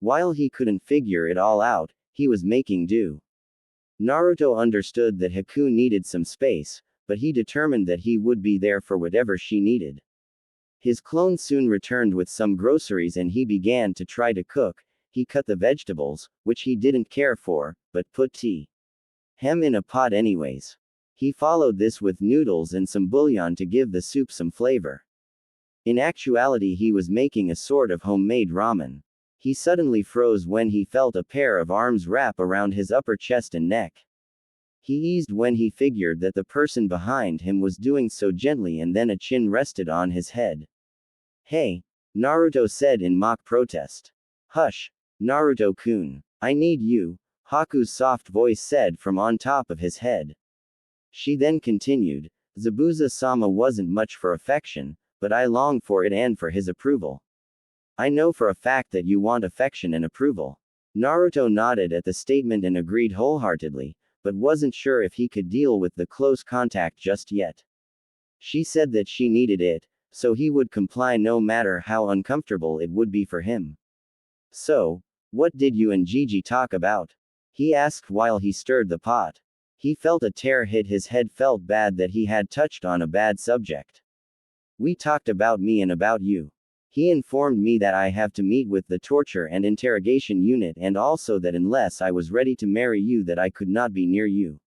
While he couldn't figure it all out, he was making do. Naruto understood that Haku needed some space, but he determined that he would be there for whatever she needed. His clone soon returned with some groceries and he began to try to cook. He cut the vegetables, which he didn't care for, but put tea. Hem in a pot anyways. He followed this with noodles and some bouillon to give the soup some flavor. In actuality he was making a sort of homemade ramen. He suddenly froze when he felt a pair of arms wrap around his upper chest and neck. He eased when he figured that the person behind him was doing so gently and then a chin rested on his head. Hey! Naruto said in mock protest. Hush! Naruto-kun. I need you, Haku's soft voice said from on top of his head. She then continued, Zabuza-sama wasn't much for affection, but I long for it and for his approval. I know for a fact that you want affection and approval. Naruto nodded at the statement and agreed wholeheartedly, but wasn't sure if he could deal with the close contact just yet. She said that she needed it, so he would comply no matter how uncomfortable it would be for him. So, what did you and Gigi talk about? He asked while he stirred the pot. He felt a tear hit his head, felt bad that he had touched on a bad subject. We talked about me and about you. He informed me that I have to meet with the torture and interrogation unit, and also that unless I was ready to marry you that I could not be near you.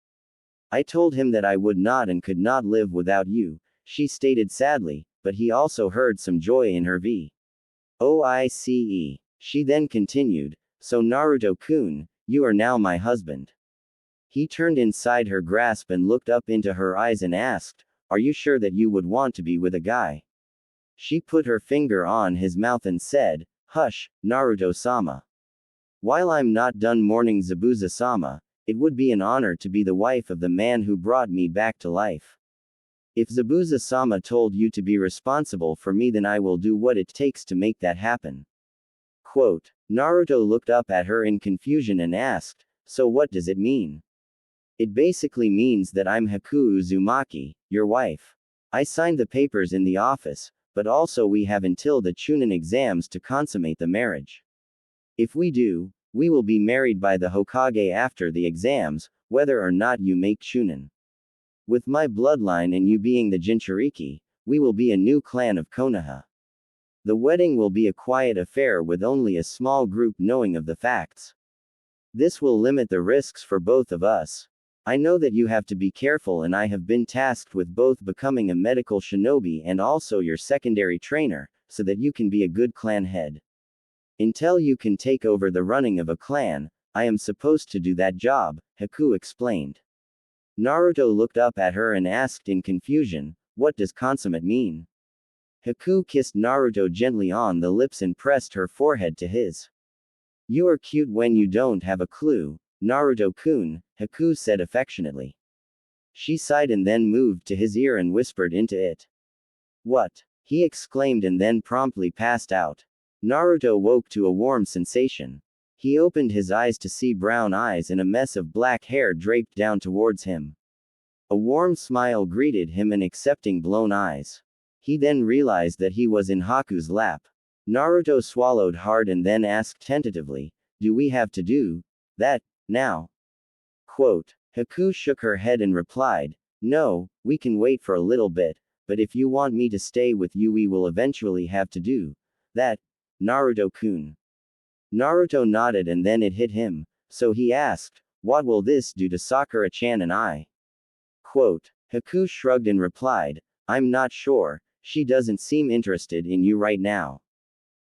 I told him that I would not and could not live without you, she stated sadly, but he also heard some joy in her voice. She then continued, so Naruto-kun, you are now my husband. He turned inside her grasp and looked up into her eyes and asked, are you sure that you would want to be with a guy? She put her finger on his mouth and said, hush, Naruto-sama. While I'm not done mourning Zabuza-sama, it would be an honor to be the wife of the man who brought me back to life. If Zabuza-sama told you to be responsible for me, then I will do what it takes to make that happen. Quote. Naruto looked up at her in confusion and asked, so what does it mean? It basically means that I'm Haku Uzumaki, your wife. I signed the papers in the office, but also we have until the Chunin exams to consummate the marriage. If we do, we will be married by the Hokage after the exams, whether or not you make Chunin. With my bloodline and you being the Jinchuriki, we will be a new clan of Konoha. The wedding will be a quiet affair with only a small group knowing of the facts. This will limit the risks for both of us. I know that you have to be careful, and I have been tasked with both becoming a medical shinobi and also your secondary trainer, so that you can be a good clan head. Until you can take over the running of a clan, I am supposed to do that job, Haku explained. Naruto looked up at her and asked in confusion, what does consummate mean? Haku kissed Naruto gently on the lips and pressed her forehead to his. You are cute when you don't have a clue, Naruto-kun, Haku said affectionately. She sighed and then moved to his ear and whispered into it. What? He exclaimed and then promptly passed out. Naruto woke to a warm sensation. He opened his eyes to see brown eyes and a mess of black hair draped down towards him. A warm smile greeted him and accepting blown eyes. He then realized that he was in Haku's lap. Naruto swallowed hard and then asked tentatively, do we have to do that now? Quote. Haku shook her head and replied, no, we can wait for a little bit, but if you want me to stay with you we will eventually have to do that, Naruto-kun. Naruto nodded and then it hit him, so he asked, what will this do to Sakura-chan and I? Quote. Haku shrugged and replied, I'm not sure, she doesn't seem interested in you right now.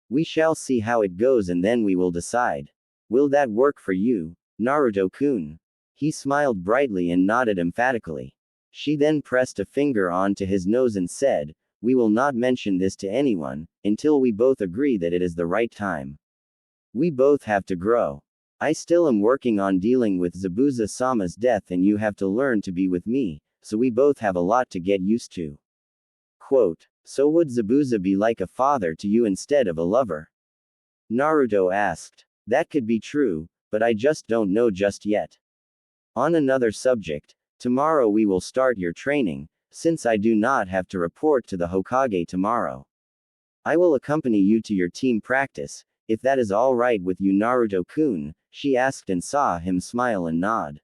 We shall see how it goes and then we will decide. Will that work for you, Naruto-kun? He smiled brightly and nodded emphatically. She then pressed a finger onto his nose and said, we will not mention this to anyone, until we both agree that it is the right time. We both have to grow. I still am working on dealing with Zabuza-sama's death and you have to learn to be with me, so we both have a lot to get used to. Quote. So would Zabuza be like a father to you instead of a lover? Naruto asked. That could be true, but I just don't know just yet. On another subject, tomorrow we will start your training, since I do not have to report to the Hokage tomorrow. I will accompany you to your team practice, if that is all right with you Naruto-kun, she asked and saw him smile and nod.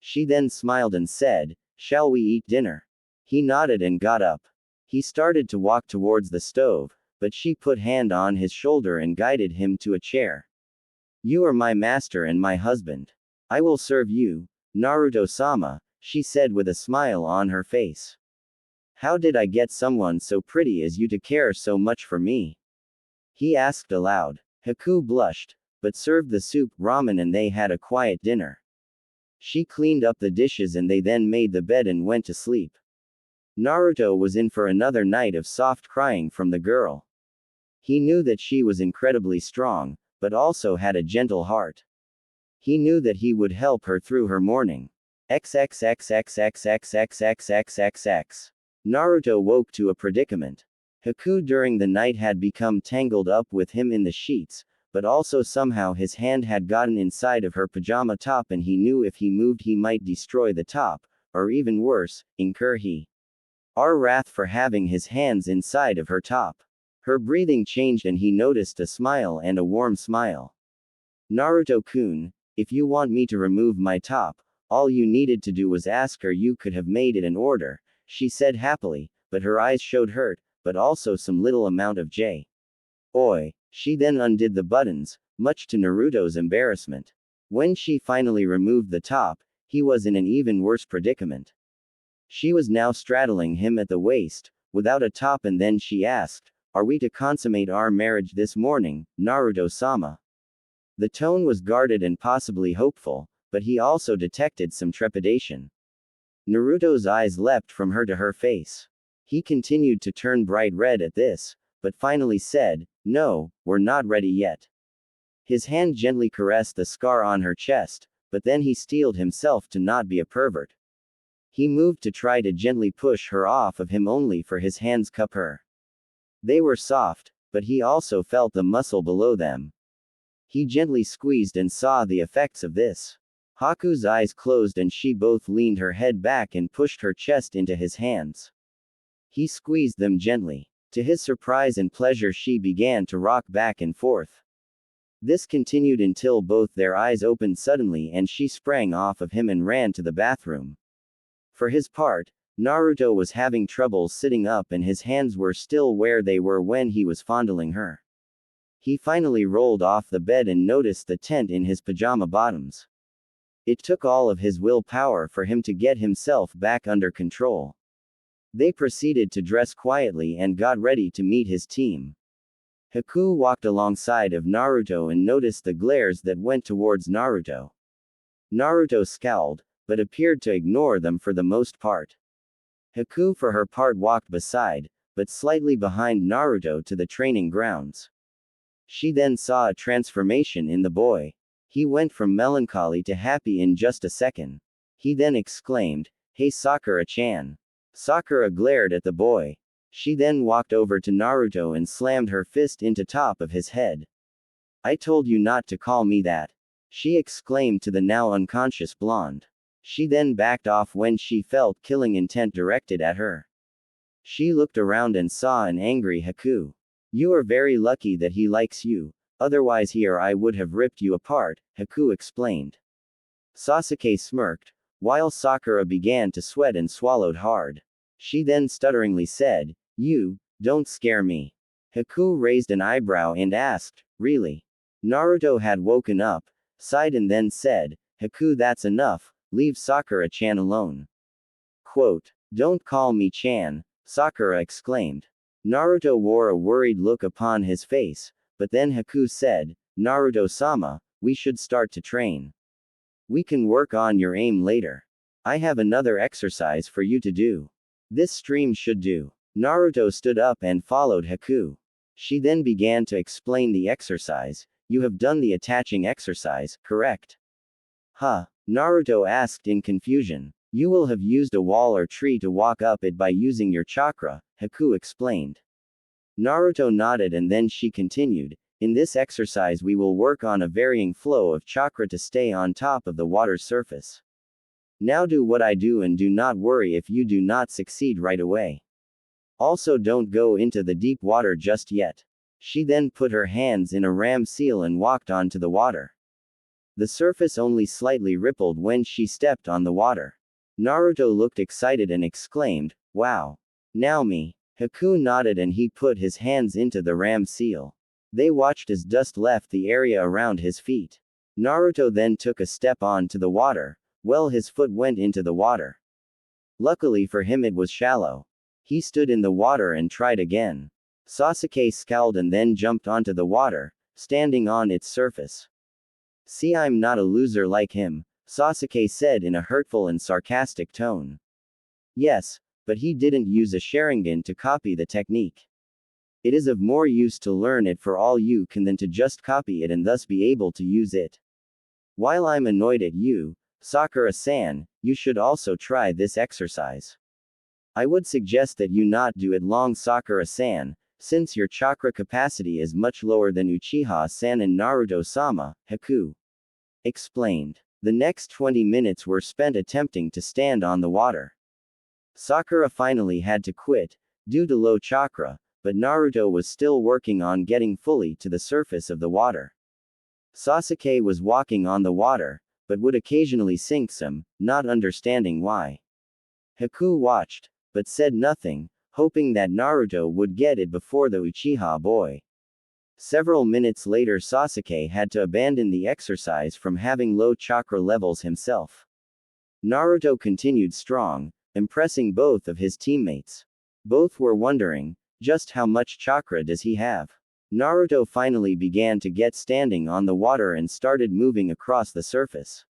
She then smiled and said, shall we eat dinner? He nodded and got up. He started to walk towards the stove, but she put hand on his shoulder and guided him to a chair. You are my master and my husband. I will serve you, Naruto-sama, she said with a smile on her face. How did I get someone so pretty as you to care so much for me? He asked aloud. Haku blushed, but served the soup, ramen, and they had a quiet dinner. She cleaned up the dishes and they then made the bed and went to sleep. Naruto was in for another night of soft crying from the girl. He knew that she was incredibly strong, but also had a gentle heart. He knew that he would help her through her mourning. XXXXXXXXXXXX. Naruto woke to a predicament. Haku during the night had become tangled up with him in the sheets, but also somehow his hand had gotten inside of her pajama top and he knew if he moved he might destroy the top, or even worse, incur her wrath for having his hands inside of her top. Her breathing changed and he noticed a smile and a warm smile. Naruto-kun, if you want me to remove my top, all you needed to do was ask her. You could have made it an order, she said happily, but her eyes showed hurt, but also some little amount of joy. Oi. She then undid the buttons, much to Naruto's embarrassment. When she finally removed the top, he was in an even worse predicament. She was now straddling him at the waist, without a top, and then she asked, "Are we to consummate our marriage this morning, Naruto-sama?" The tone was guarded and possibly hopeful, but he also detected some trepidation. Naruto's eyes leapt from her to her face. He continued to turn bright red at this, but finally said, "No, we're not ready yet." His hand gently caressed the scar on her chest, but then he steeled himself to not be a pervert. He moved to try to gently push her off of him only for his hands cup her. They were soft, but he also felt the muscle below them. He gently squeezed and saw the effects of this. Haku's eyes closed and she both leaned her head back and pushed her chest into his hands. He squeezed them gently. To his surprise and pleasure, she began to rock back and forth. This continued until both their eyes opened suddenly and she sprang off of him and ran to the bathroom. For his part, Naruto was having trouble sitting up and his hands were still where they were when he was fondling her. He finally rolled off the bed and noticed the tent in his pajama bottoms. It took all of his willpower for him to get himself back under control. They proceeded to dress quietly and got ready to meet his team. Haku walked alongside of Naruto and noticed the glares that went towards Naruto. Naruto scowled, but appeared to ignore them for the most part. Haku for her part walked beside, but slightly behind Naruto to the training grounds. She then saw a transformation in the boy. He went from melancholy to happy in just a second. He then exclaimed, "Hey Sakura-chan." Sakura glared at the boy. She then walked over to Naruto and slammed her fist into top of his head. "I told you not to call me that," she exclaimed to the now unconscious blonde. She then backed off when she felt killing intent directed at her. She looked around and saw an angry Haku. "You are very lucky that he likes you, otherwise he or I would have ripped you apart," Haku explained. Sasuke smirked, while Sakura began to sweat and swallowed hard. She then stutteringly said, "You, don't scare me." Haku raised an eyebrow and asked, "Really?" Naruto had woken up, sighed and then said, "Haku, that's enough, leave Sakura-chan alone." Quote, "Don't call me Chan," Sakura exclaimed. Naruto wore a worried look upon his face, but then Haku said, "Naruto-sama, we should start to train. We can work on your aim later. I have another exercise for you to do. This stream should do." Naruto stood up and followed Haku. She then began to explain the exercise. "You have done the attaching exercise, correct?" "Huh?" Naruto asked in confusion. "You will have used a wall or tree to walk up it by using your chakra," Haku explained. Naruto nodded and then she continued, "In this exercise we will work on a varying flow of chakra to stay on top of the water's surface. Now do what I do and do not worry if you do not succeed right away. Also don't go into the deep water just yet." She then put her hands in a ram seal and walked onto the water. The surface only slightly rippled when she stepped on the water. Naruto looked excited and exclaimed, "Wow. Now me." Haku nodded and he put his hands into the ram seal. They watched as dust left the area around his feet. Naruto then took a step onto the water. Well, his foot went into the water. Luckily for him it was shallow. He stood in the water and tried again. Sasuke scowled and then jumped onto the water, standing on its surface. "See, I'm not a loser like him," Sasuke said in a hurtful and sarcastic tone. "Yes, but he didn't use a Sharingan to copy the technique. It is of more use to learn it for all you can than to just copy it and thus be able to use it. While I'm annoyed at you, Sakura-san, you should also try this exercise. I would suggest that you not do it long, Sakura-san, since your chakra capacity is much lower than Uchiha-san and Naruto-sama, Haku explained. The next 20 minutes were spent attempting to stand on the water. Sakura finally had to quit, due to low chakra, but Naruto was still working on getting fully to the surface of the water. Sasuke was walking on the water, but would occasionally sink some, not understanding why. Haku watched, but said nothing, hoping that Naruto would get it before the Uchiha boy. Several minutes later, Sasuke had to abandon the exercise from having low chakra levels himself. Naruto continued strong, impressing both of his teammates. Both were wondering, just how much chakra does he have? Naruto finally began to get standing on the water and started moving across the surface.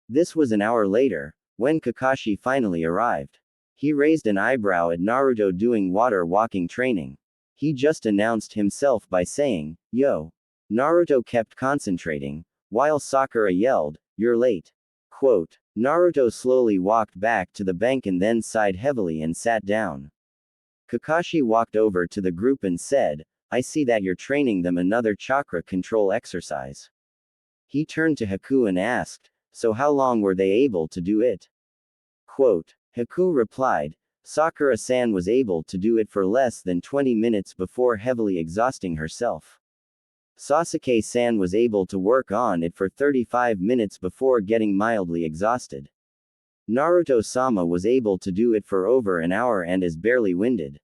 This was an hour later, when Kakashi finally arrived. He raised an eyebrow at Naruto doing water walking training. He just announced himself by saying, "Yo." Naruto kept concentrating, while Sakura yelled, "You're late." Quote. Naruto slowly walked back to the bank and then sighed heavily and sat down. Kakashi walked over to the group and said, "I see that you're training them another chakra control exercise." He turned to Haku and asked, "So how long were they able to do it?" Quote. Haku replied, "Sakura-san was able to do it for less than 20 minutes before heavily exhausting herself. Sasuke-san was able to work on it for 35 minutes before getting mildly exhausted. Naruto-sama was able to do it for over an hour and is barely winded."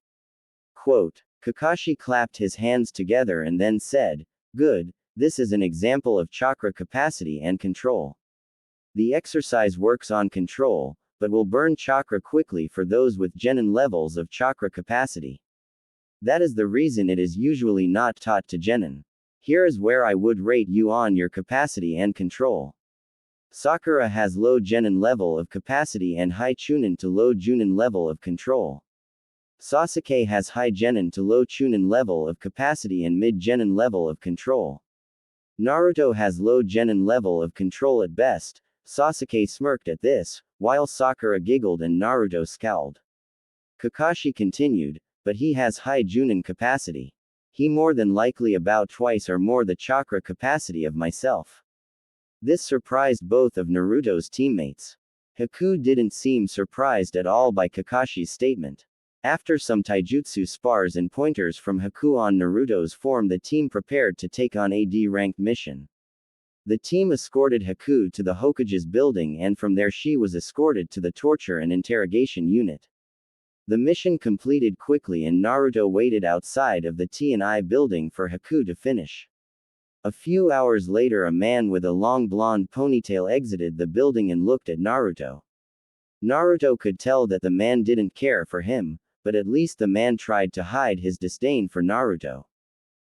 Quote. Kakashi clapped his hands together and then said, "Good, this is an example of chakra capacity and control. The exercise works on control, but will burn chakra quickly for those with genin levels of chakra capacity. That is the reason it is usually not taught to genin. Here is where I would rate you on your capacity and control. Sakura has low genin level of capacity and high chunin to low junin level of control. Sasuke has high genin to low chunin level of capacity and mid genin level of control. Naruto has low genin level of control at best." Sasuke smirked at this, while Sakura giggled and Naruto scowled. Kakashi continued, "But he has high junin capacity. He more than likely about twice or more the chakra capacity of myself." This surprised both of Naruto's teammates. Haku didn't seem surprised at all by Kakashi's statement. After some taijutsu spars and pointers from Haku on Naruto's form, the team prepared to take on a D-ranked mission. The team escorted Haku to the Hokage's building, and from there she was escorted to the torture and interrogation unit. The mission completed quickly and Naruto waited outside of the T&I building for Haku to finish. A few hours later, a man with a long blonde ponytail exited the building and looked at Naruto. Naruto could tell that the man didn't care for him, but at least the man tried to hide his disdain for Naruto.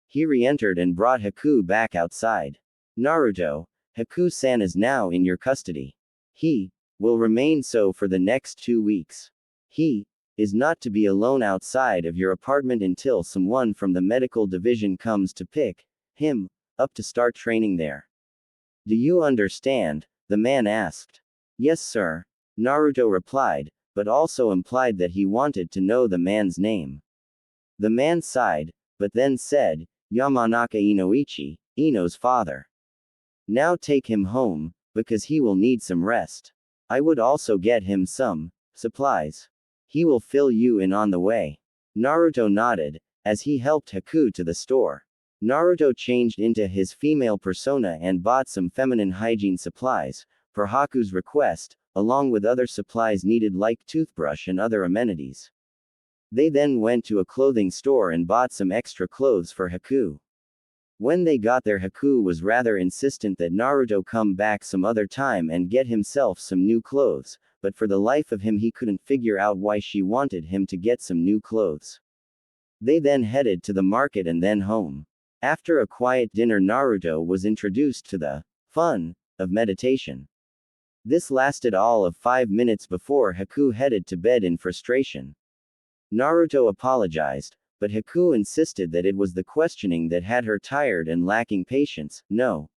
He re-entered and brought Haku back outside. "Naruto, Haku-san is now in your custody. He will remain so for the next 2 weeks. He is not to be alone outside of your apartment until someone from the medical division comes to pick him up to start training there. Do you understand?" the man asked. "Yes, sir," Naruto replied, but also implied that he wanted to know the man's name. The man sighed, but then said, "Yamanaka Inoichi, Ino's father. Now take him home, because he will need some rest. I would also get him some supplies. He will fill you in on the way." Naruto nodded, as he helped Haku to the store. Naruto changed into his female persona and bought some feminine hygiene supplies, per Haku's request, along with other supplies needed like toothbrush and other amenities. They then went to a clothing store and bought some extra clothes for Haku. When they got there, Haku was rather insistent that Naruto come back some other time and get himself some new clothes, but for the life of him he couldn't figure out why she wanted him to get some new clothes. They then headed to the market and then home. After a quiet dinner, Naruto was introduced to the fun of meditation. This lasted all of 5 minutes before Haku headed to bed in frustration. Naruto apologized, but Haku insisted that it was the questioning that had her tired and lacking patience, no.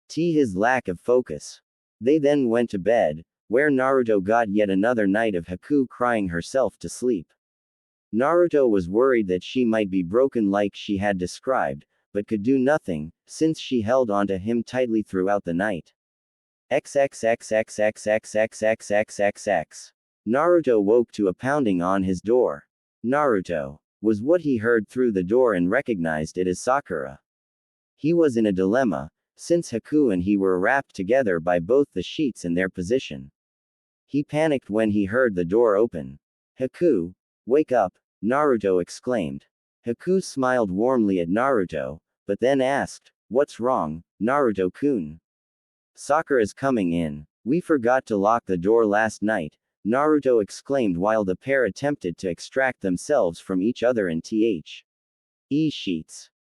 His lack of focus. They then went to bed, where Naruto got yet another night of Haku crying herself to sleep. Naruto was worried that she might be broken like she had described, but could do nothing, since she held onto him tightly throughout the night. XXXXXXXXXXXX. Naruto woke to a pounding on his door. Naruto was what he heard through the door and recognized it as Sakura. He was in a dilemma, since Haku and he were wrapped together by both the sheets and their position. He panicked when he heard the door open. Haku, wake up, Naruto exclaimed. Haku smiled warmly at Naruto, but then asked, what's wrong, Naruto-kun? Sakura's coming in. We forgot to lock the door last night, Naruto exclaimed while the pair attempted to extract themselves from each other in sheets.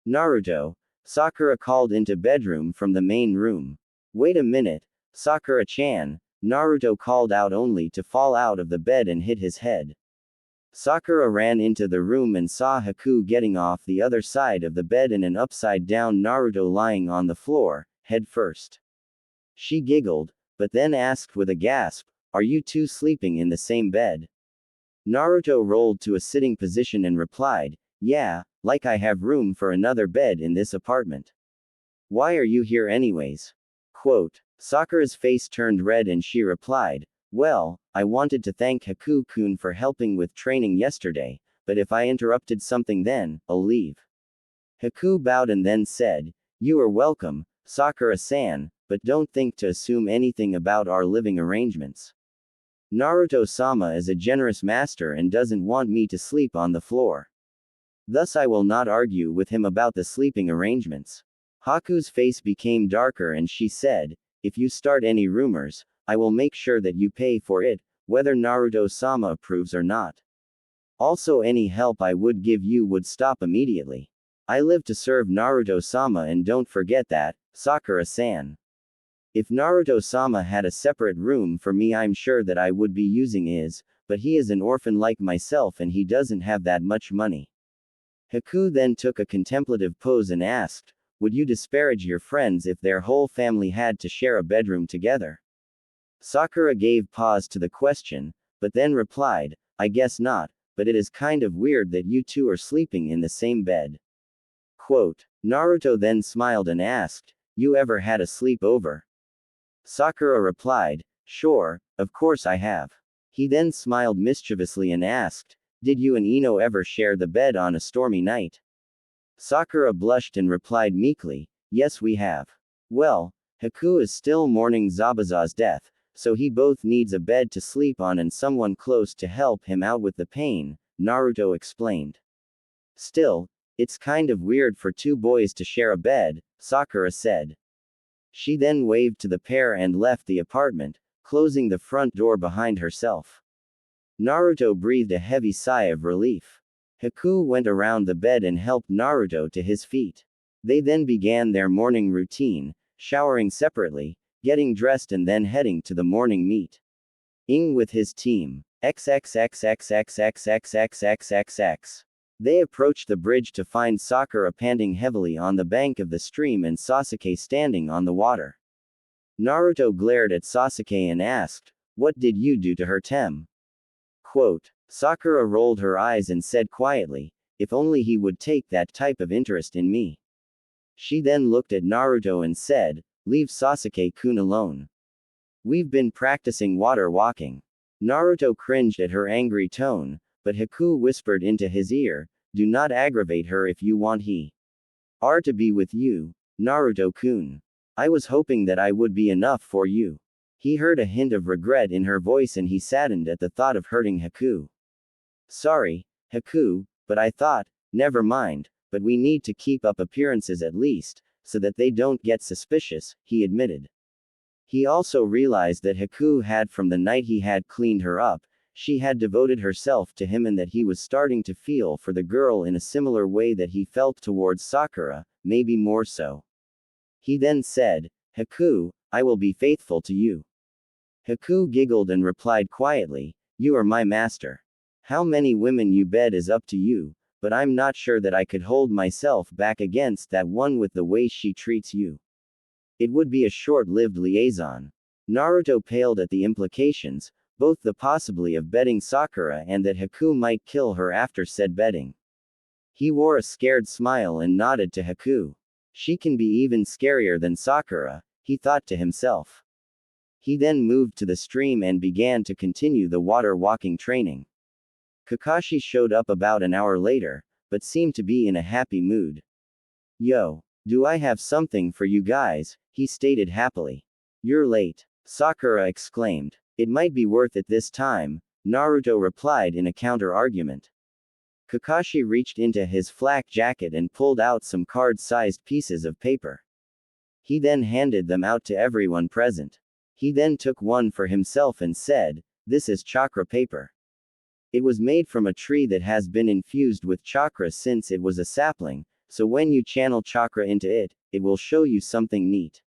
Naruto, Sakura called into bedroom from the main room. Wait a minute, Sakura-chan, Naruto called out only to fall out of the bed and hit his head. Sakura ran into the room and saw Haku getting off the other side of the bed and an upside-down Naruto lying on the floor, head first. She giggled, but then asked with a gasp, are you two sleeping in the same bed? Naruto rolled to a sitting position and replied, yeah, like I have room for another bed in this apartment. Why are you here anyways? Quote. Sakura's face turned red and she replied, well, I wanted to thank Haku-kun for helping with training yesterday, but if I interrupted something then, I'll leave. Haku bowed and then said, you are welcome, Sakura-san, but don't think to assume anything about our living arrangements. Naruto-sama is a generous master and doesn't want me to sleep on the floor. Thus I will not argue with him about the sleeping arrangements. Haku's face became darker and she said, if you start any rumors, I will make sure that you pay for it, whether Naruto-sama approves or not. Also any help I would give you would stop immediately. I live to serve Naruto-sama and don't forget that, Sakura-san. If Naruto-sama had a separate room for me I'm sure that I would be using his, but he is an orphan like myself and he doesn't have that much money. Haku then took a contemplative pose and asked, would you disparage your friends if their whole family had to share a bedroom together? Sakura gave pause to the question, but then replied, I guess not, but it is kind of weird that you two are sleeping in the same bed. Quote. Naruto then smiled and asked, you ever had a sleepover? Sakura replied, sure, of course I have. He then smiled mischievously and asked, did you and Ino ever share the bed on a stormy night? Sakura blushed and replied meekly, yes we have. Well, Haku is still mourning Zabuza's death, so he both needs a bed to sleep on and someone close to help him out with the pain, Naruto explained. Still, it's kind of weird for two boys to share a bed, Sakura said. She then waved to the pair and left the apartment, closing the front door behind herself. Naruto breathed a heavy sigh of relief. Haku went around the bed and helped Naruto to his feet. They then began their morning routine, showering separately, getting dressed and then heading to the morning meet. Ing with his team. XXXXXXXXXXXX. They approached the bridge to find Sakura panting heavily on the bank of the stream and Sasuke standing on the water. Naruto glared at Sasuke and asked, what did you do to her Tem? Quote. Sakura rolled her eyes and said quietly, if only he would take that type of interest in me. She then looked at Naruto and said, leave Sasuke-kun alone. We've been practicing water walking. Naruto cringed at her angry tone, but Haku whispered into his ear, do not aggravate her if you want he are to be with you, Naruto-kun. I was hoping that I would be enough for you. He heard a hint of regret in her voice and he saddened at the thought of hurting Haku. Sorry, Haku, but I thought, never mind, but we need to keep up appearances at least, so that they don't get suspicious, he admitted. He also realized that Haku had from the night he had cleaned her up, she had devoted herself to him and that he was starting to feel for the girl in a similar way that he felt towards Sakura, maybe more so. He then said, Haku, I will be faithful to you. Haku giggled and replied quietly, you are my master. How many women you bed is up to you, but I'm not sure that I could hold myself back against that one with the way she treats you. It would be a short-lived liaison. Naruto paled at the implications, both the possibility of betting Sakura and that Haku might kill her after said betting. He wore a scared smile and nodded to Haku. She can be even scarier than Sakura, he thought to himself. He then moved to the stream and began to continue the water walking training. Kakashi showed up about an hour later, but seemed to be in a happy mood. Yo, do I have something for you guys, he stated happily. You're late, Sakura exclaimed. It might be worth it this time, Naruto replied in a counter-argument. Kakashi reached into his flak jacket and pulled out some card-sized pieces of paper. He then handed them out to everyone present. He then took one for himself and said, "This is chakra paper. It was made from a tree that has been infused with chakra since it was a sapling, so when you channel chakra into it, it will show you something neat.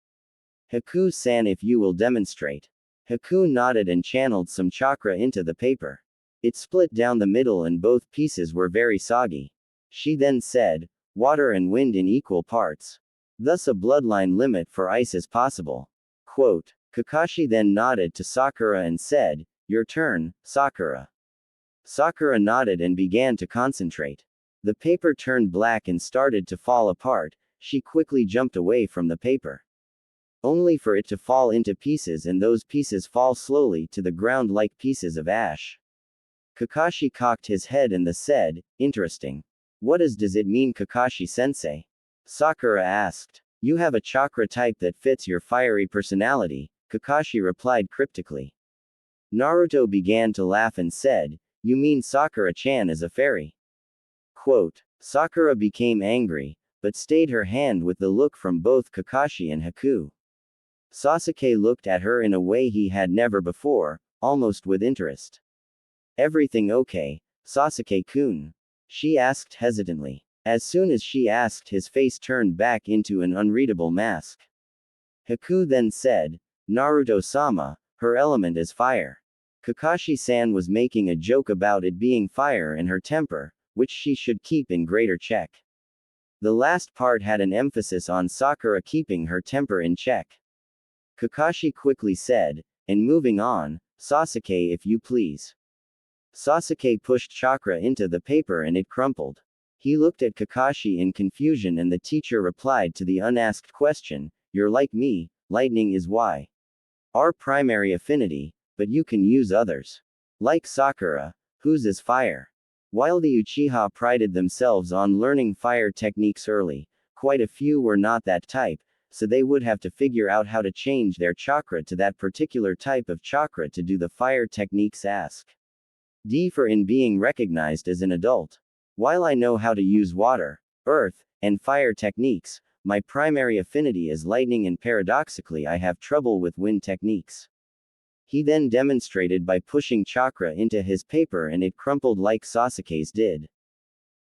Haku-san, if you will demonstrate." Haku nodded and channeled some chakra into the paper. It split down the middle and both pieces were very soggy. She then said, "Water and wind in equal parts. Thus a bloodline limit for ice is possible." Quote. Kakashi then nodded to Sakura and said, "Your turn, Sakura." Sakura nodded and began to concentrate. The paper turned black and started to fall apart. She quickly jumped away from the paper, only for it to fall into pieces, and those pieces fall slowly to the ground like pieces of ash. Kakashi cocked his head and said, "Interesting. What does it mean, Kakashi-sensei?" Sakura asked. "You have a chakra type that fits your fiery personality," Kakashi replied cryptically. Naruto began to laugh and said, "You mean Sakura-chan is a fairy?" Quote. Sakura became angry, but stayed her hand with the look from both Kakashi and Haku. Sasuke looked at her in a way he had never before, almost with interest. "Everything okay, Sasuke-kun?" she asked hesitantly. As soon as she asked, his face turned back into an unreadable mask. Haku then said, "Naruto-sama, her element is fire." Kakashi-san was making a joke about it being fire and her temper, which she should keep in greater check. The last part had an emphasis on Sakura keeping her temper in check. Kakashi quickly said, "And moving on, Sasuke, if you please." Sasuke pushed chakra into the paper and it crumpled. He looked at Kakashi in confusion and the teacher replied to the unasked question, "You're like me, lightning is why. Our primary affinity, but you can use others. Like Sakura, whose is fire." While the Uchiha prided themselves on learning fire techniques early, quite a few were not that type, so they would have to figure out how to change their chakra to that particular type of chakra to do the fire techniques asked. D for in being recognized as an adult. While I know how to use water, earth, and fire techniques, my primary affinity is lightning, and paradoxically I have trouble with wind techniques. He then demonstrated by pushing chakra into his paper and it crumpled like Sasuke's did.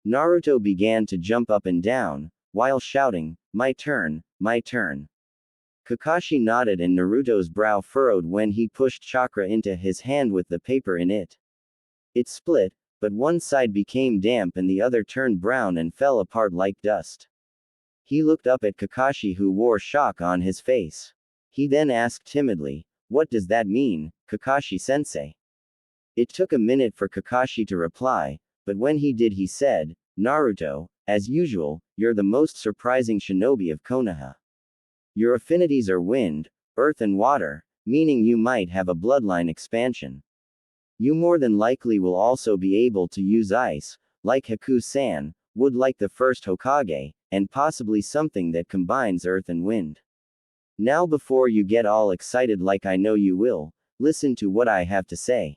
Naruto began to jump up and down, while shouting, "My turn, my turn." Kakashi nodded and Naruto's brow furrowed when he pushed chakra into his hand with the paper in it. It split, but one side became damp and the other turned brown and fell apart like dust. He looked up at Kakashi, who wore shock on his face. He then asked timidly, "What does that mean, Kakashi-sensei?" It took a minute for Kakashi to reply, but when he did he said, "Naruto, as usual, you're the most surprising shinobi of Konoha. Your affinities are wind, earth and water, meaning you might have a bloodline expansion. You more than likely will also be able to use ice, like Haku-san, wood like the first Hokage, and possibly something that combines earth and wind. Now before you get all excited like I know you will, listen to what I have to say.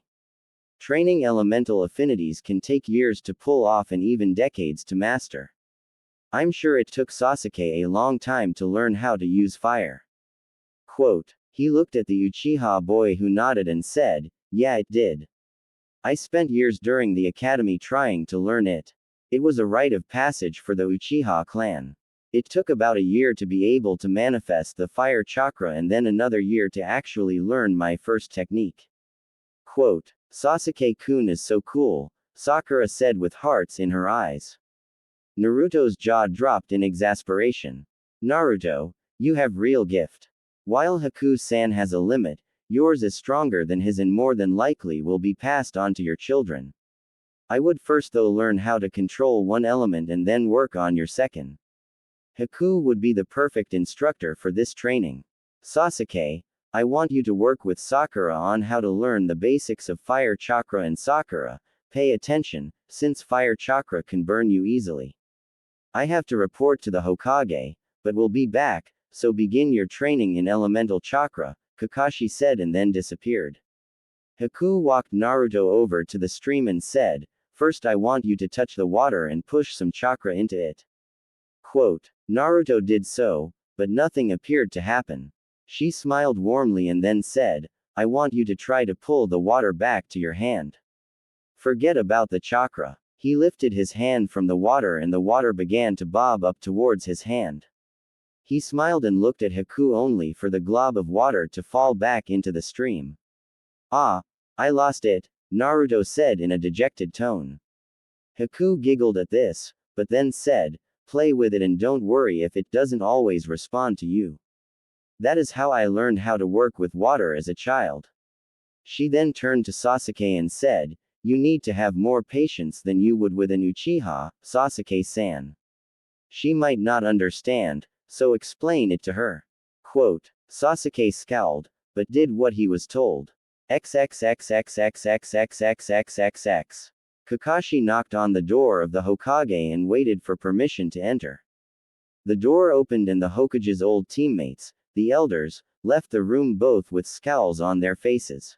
Training elemental affinities can take years to pull off and even decades to master. I'm sure it took Sasuke a long time to learn how to use fire." Quote. He looked at the Uchiha boy who nodded and said, "Yeah, it did. I spent years during the academy trying to learn it. It was a rite of passage for the Uchiha clan. It took about a year to be able to manifest the fire chakra and then another year to actually learn my first technique." Quote. "Sasuke-kun is so cool," Sakura said with hearts in her eyes. Naruto's jaw dropped in exasperation. "Naruto, you have real gift. While Haku-san has a limit, yours is stronger than his and more than likely will be passed on to your children. I would first though learn how to control one element and then work on your second. Haku would be the perfect instructor for this training. Sasuke, I want you to work with Sakura on how to learn the basics of fire chakra, and Sakura, pay attention, since fire chakra can burn you easily. I have to report to the Hokage, but will be back, so begin your training in elemental chakra, Kakashi said and then disappeared. Haku walked Naruto over to the stream and said, first I want you to touch the water and push some chakra into it. Quote, Naruto did so, but nothing appeared to happen. She smiled warmly and then said, I want you to try to pull the water back to your hand. Forget about the chakra. He lifted his hand from the water and the water began to bob up towards his hand. He smiled and looked at Haku only for the glob of water to fall back into the stream. Ah, I lost it, Naruto said in a dejected tone. Haku giggled at this, but then said, play with it and don't worry if it doesn't always respond to you. That is how I learned how to work with water as a child. She then turned to Sasuke and said, you need to have more patience than you would with an Uchiha, Sasuke-san. She might not understand, so explain it to her. Quote, Sasuke scowled, but did what he was told. XXXXXXXXXXXX. Kakashi knocked on the door of the Hokage and waited for permission to enter. The door opened and the Hokage's old teammates, the elders, left the room both with scowls on their faces.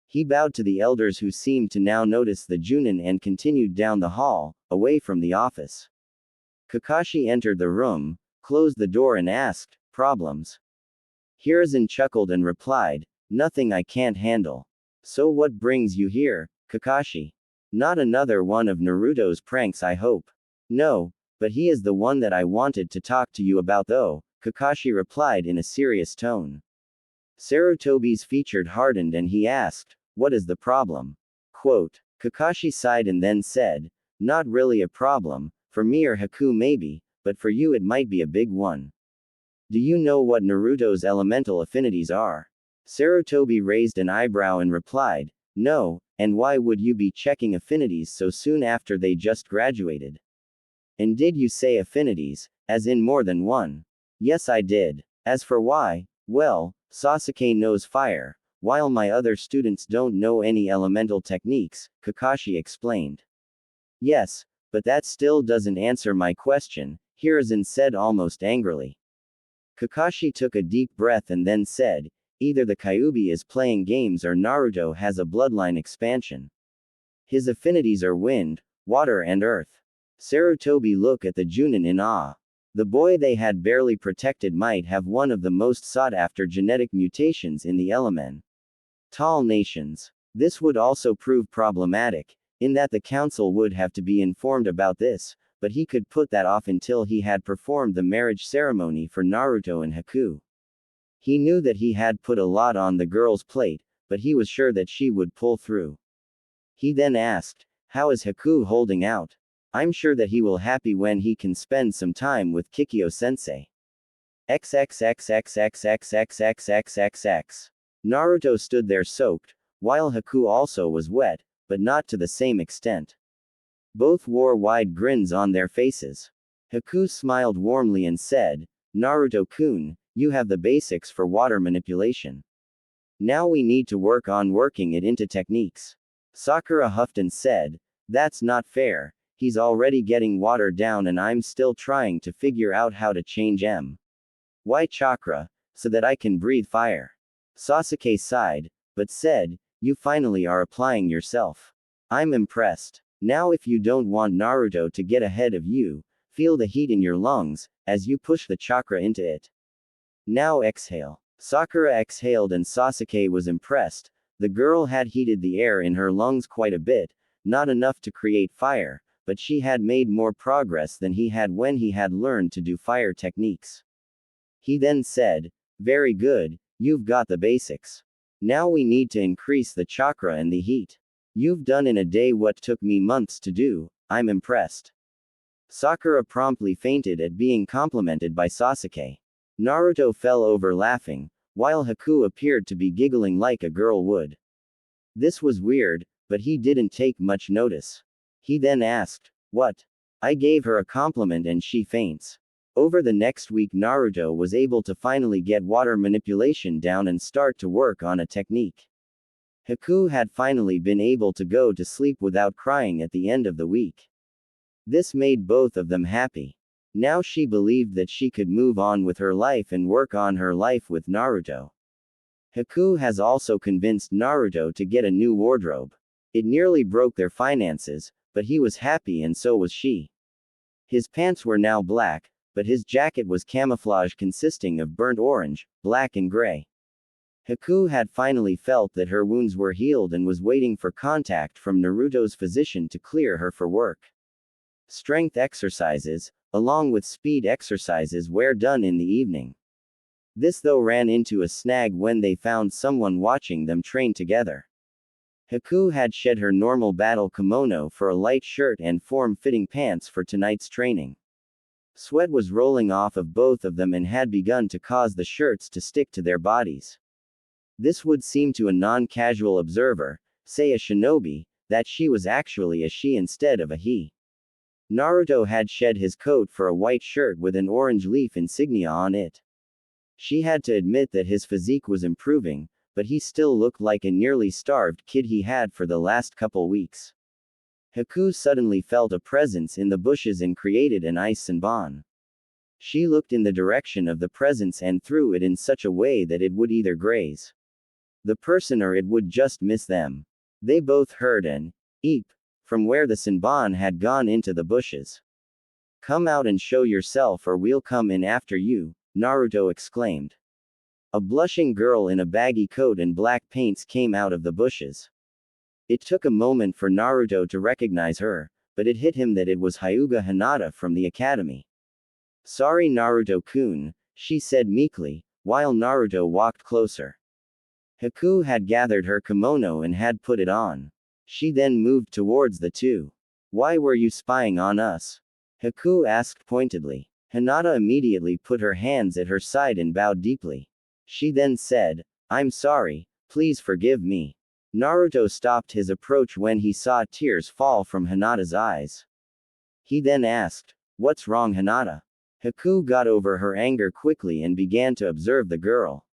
He bowed to the elders who seemed to now notice the Junin and continued down the hall, away from the office. Kakashi entered the room, closed the door and asked, problems? Hiruzen chuckled and replied, nothing I can't handle. So what brings you here, Kakashi? Not another one of Naruto's pranks I hope. No, but he is the one that I wanted to talk to you about though, Kakashi replied in a serious tone. Sarutobi's featured hardened and he asked, what is the problem? Quote, Kakashi sighed and then said, not really a problem, for me or Haku maybe, but for you it might be a big one. Do you know what Naruto's elemental affinities are? Sarutobi raised an eyebrow and replied, no, and why would you be checking affinities so soon after they just graduated? And did you say affinities, as in more than one? Yes I did. As for why, well, Sasuke knows fire, while my other students don't know any elemental techniques, Kakashi explained. Yes, but that still doesn't answer my question, Hiruzen said almost angrily. Kakashi took a deep breath and then said, either the Kyuubi is playing games or Naruto has a bloodline expansion. His affinities are wind, water and earth. Sarutobi looked at the Junin in awe. The boy they had barely protected might have one of the most sought-after genetic mutations in the elemental nations. This would also prove problematic, in that the council would have to be informed about this, but he could put that off until he had performed the marriage ceremony for Naruto and Haku. He knew that he had put a lot on the girl's plate, but he was sure that she would pull through. He then asked, how is Haku holding out? I'm sure that he will happy when he can spend some time with Kikyo-sensei. XXXXXXXXXXXX. Naruto stood there soaked, while Haku also was wet, but not to the same extent. Both wore wide grins on their faces. Haku smiled warmly and said, Naruto-kun, you have the basics for water manipulation. Now we need to work on working it into techniques. Sakura huffed and said, that's not fair. He's already getting water down and I'm still trying to figure out how to change my chakra, so that I can breathe fire. Sasuke sighed, but said, you finally are applying yourself. I'm impressed. Now if you don't want Naruto to get ahead of you, feel the heat in your lungs, as you push the chakra into it. Now exhale. Sakura exhaled and Sasuke was impressed. The girl had heated the air in her lungs quite a bit, not enough to create fire, but she had made more progress than he had when he had learned to do fire techniques. He then said, very good, you've got the basics. Now we need to increase the chakra and the heat. You've done in a day what took me months to do, I'm impressed. Sakura promptly fainted at being complimented by Sasuke. Naruto fell over laughing, while Haku appeared to be giggling like a girl would. This was weird, but he didn't take much notice. He then asked, "What?" I gave her a compliment and she faints. Over the next week Naruto was able to finally get water manipulation down and start to work on a technique. Haku had finally been able to go to sleep without crying at the end of the week. This made both of them happy. Now she believed that she could move on with her life and work on her life with Naruto. Haku has also convinced Naruto to get a new wardrobe. It nearly broke their finances, but he was happy and so was she. His pants were now black, but his jacket was camouflage consisting of burnt orange, black and gray. Haku had finally felt that her wounds were healed and was waiting for contact from Naruto's physician to clear her for work. Strength exercises, along with speed exercises were done in the evening. This though ran into a snag when they found someone watching them train together. Haku had shed her normal battle kimono for a light shirt and form-fitting pants for tonight's training. Sweat was rolling off of both of them and had begun to cause the shirts to stick to their bodies. This would seem to a non-casual observer, say a shinobi, that she was actually a she instead of a he. Naruto had shed his coat for a white shirt with an orange leaf insignia on it. She had to admit that his physique was improving, but he still looked like a nearly starved kid he had for the last couple weeks. Haku suddenly felt a presence in the bushes and created an ice senbon. She looked in the direction of the presence and threw it in such a way that it would either graze the person or it would just miss them. They both heard an eep from where the senbon had gone into the bushes. "Come out and show yourself or we'll come in after you," Naruto exclaimed. A blushing girl in a baggy coat and black paints came out of the bushes. It took a moment for Naruto to recognize her, but it hit him that it was Hyuga Hinata from the academy. "Sorry Naruto-kun," she said meekly, while Naruto walked closer. Haku had gathered her kimono and had put it on. She then moved towards the two. "Why were you spying on us?" Haku asked pointedly. Hinata immediately put her hands at her side and bowed deeply. She then said, "I'm sorry, please forgive me." Naruto stopped his approach when he saw tears fall from Hinata's eyes. He then asked, "What's wrong Hinata?" Haku got over her anger quickly and began to observe the girl.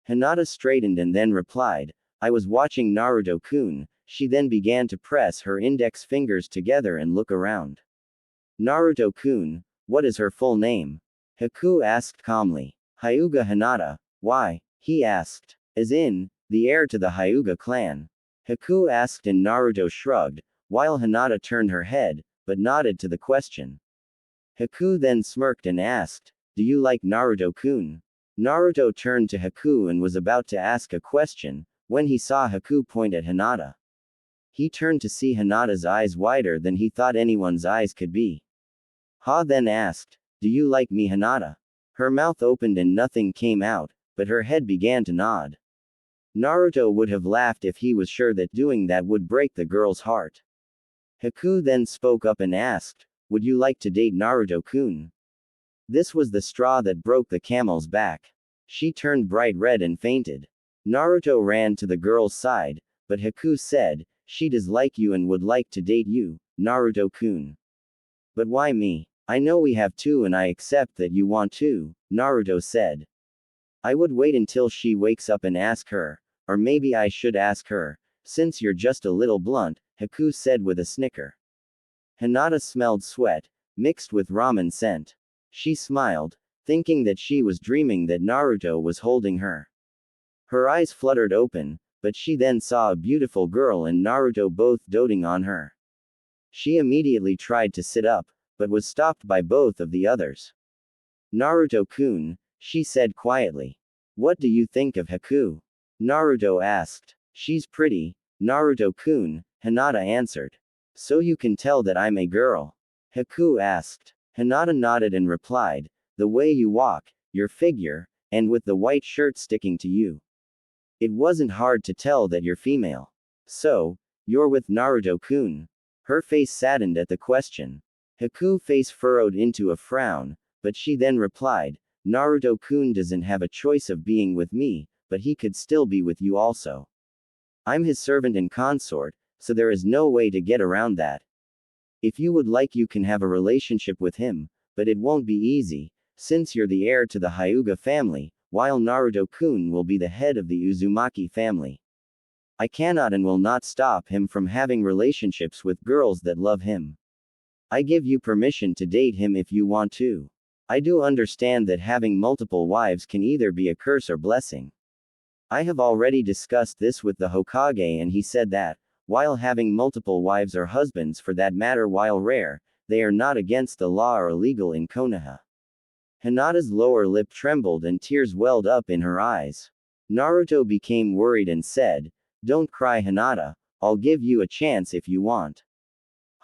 Hinata straightened and then replied, "I was watching Naruto-kun." She then began to press her index fingers together and look around. "Naruto-kun, what is her full name?" Haku asked calmly. "Hyuga Hinata." "Why?" he asked. "As in, the heir to the Hyuga clan." Haku asked and Naruto shrugged, while Hinata turned her head, but nodded to the question. Haku then smirked and asked, "Do you like Naruto-kun?" Naruto turned to Haku and was about to ask a question, when he saw Haku point at Hinata. He turned to see Hinata's eyes wider than he thought anyone's eyes could be. Ha then asked, "Do you like me Hinata?" Her mouth opened and nothing came out, but her head began to nod. Naruto would have laughed if he was sure that doing that would break the girl's heart. Haku then spoke up and asked, "Would you like to date Naruto-kun?" This was the straw that broke the camel's back. She turned bright red and fainted. Naruto ran to the girl's side, but Haku said, "She does like you and would like to date you, Naruto-kun." "But why me? I know we have two and I accept that you want to," Naruto said. "I would wait until she wakes up and ask her, or maybe I should ask her, since you're just a little blunt," Haku said with a snicker. Hinata smelled sweat, mixed with ramen scent. She smiled, thinking that she was dreaming that Naruto was holding her. Her eyes fluttered open, but she then saw a beautiful girl and Naruto both doting on her. She immediately tried to sit up, but was stopped by both of the others. "Naruto-kun," she said quietly. "What do you think of Haku?" Naruto asked. "She's pretty, Naruto-kun," Hinata answered. "So you can tell that I'm a girl?" Haku asked. Hinata nodded and replied, "The way you walk, your figure, and with the white shirt sticking to you. It wasn't hard to tell that you're female. So, you're with Naruto-kun?" Her face saddened at the question. Haku's face furrowed into a frown, but she then replied, Naruto-kun doesn't have a choice of being with me, but he could still be with you also. I'm his servant and consort, so there is no way to get around that. If you would like, you can have a relationship with him, but it won't be easy, since you're the heir to the Hyuga family, while Naruto-kun will be the head of the Uzumaki family. I cannot and will not stop him from having relationships with girls that love him. I give you permission to date him if you want to. I do understand that having multiple wives can either be a curse or blessing. I have already discussed this with the Hokage and he said that, while having multiple wives or husbands for that matter while rare, they are not against the law or illegal in Konoha. Hinata's lower lip trembled and tears welled up in her eyes. Naruto became worried and said, "Don't cry, Hinata, I'll give you a chance if you want.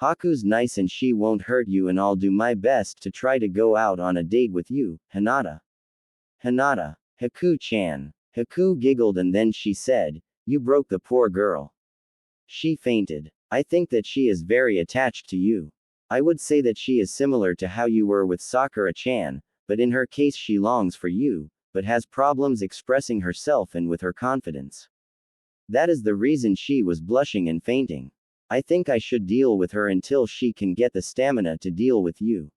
Haku's nice and she won't hurt you and I'll do my best to try to go out on a date with you, Hinata." Hinata. Haku-chan. Haku giggled and then she said, "You broke the poor girl. She fainted. I think that she is very attached to you. I would say that she is similar to how you were with Sakura-chan, but in her case she longs for you, but has problems expressing herself and with her confidence. That is the reason she was blushing and fainting. I think I should deal with her until she can get the stamina to deal with you.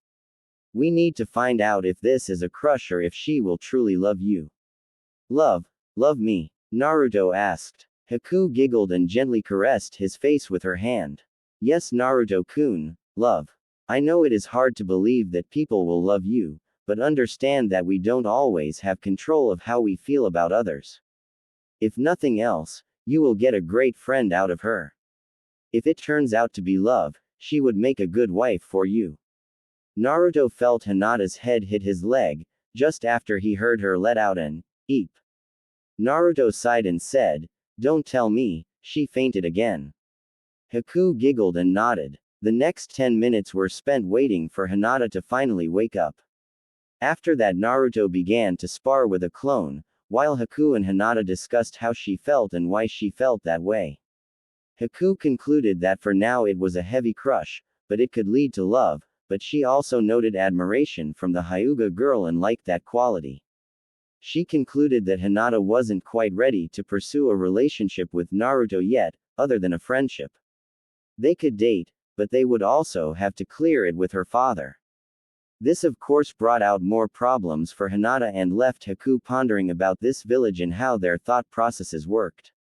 We need to find out if this is a crush or if she will truly love you." Love me? Naruto asked. Haku giggled and gently caressed his face with her hand. "Yes, Naruto-kun, love. I know it is hard to believe that people will love you, but understand that we don't always have control of how we feel about others. If nothing else, you will get a great friend out of her. If it turns out to be love, she would make a good wife for you." Naruto felt Hinata's head hit his leg, just after he heard her let out an eep. Naruto sighed and said, "Don't tell me, she fainted again." Haku giggled and nodded. The next 10 minutes were spent waiting for Hinata to finally wake up. After that, Naruto began to spar with a clone, while Haku and Hinata discussed how she felt and why she felt that way. Haku concluded that for now it was a heavy crush, but it could lead to love, but she also noted admiration from the Hyuga girl and liked that quality. She concluded that Hinata wasn't quite ready to pursue a relationship with Naruto yet, other than a friendship. They could date, but they would also have to clear it with her father. This of course brought out more problems for Hinata and left Haku pondering about this village and how their thought processes worked.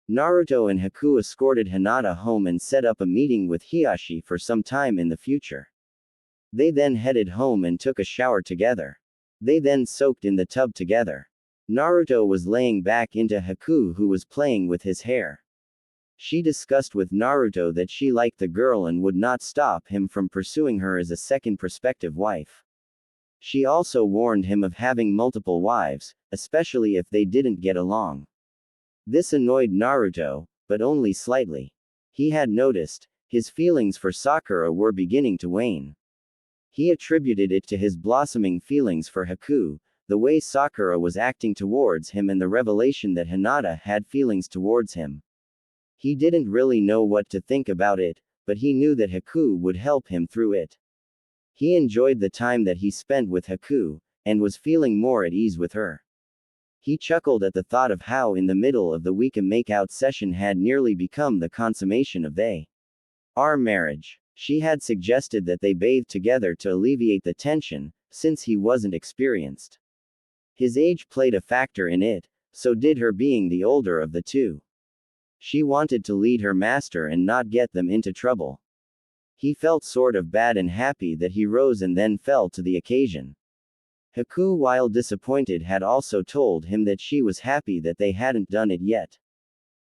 Naruto and Haku escorted Hinata home and set up a meeting with Hiyashi for some time in the future. They then headed home and took a shower together. They then soaked in the tub together. Naruto was laying back into Haku who was playing with his hair. She discussed with Naruto that she liked the girl and would not stop him from pursuing her as a second prospective wife. She also warned him of having multiple wives, especially if they didn't get along. This annoyed Naruto, but only slightly. He had noticed, his feelings for Sakura were beginning to wane. He attributed it to his blossoming feelings for Haku, the way Sakura was acting towards him and the revelation that Hinata had feelings towards him. He didn't really know what to think about it, but he knew that Haku would help him through it. He enjoyed the time that he spent with Haku, and was feeling more at ease with her. He chuckled at the thought of how in the middle of the week a makeout session had nearly become the consummation of our marriage. She had suggested that they bathe together to alleviate the tension, since he wasn't experienced. His age played a factor in it, so did her being the older of the two. She wanted to lead her master and not get them into trouble. He felt sort of bad and happy that he rose and then fell to the occasion. Haku, while disappointed, had also told him that she was happy that they hadn't done it yet.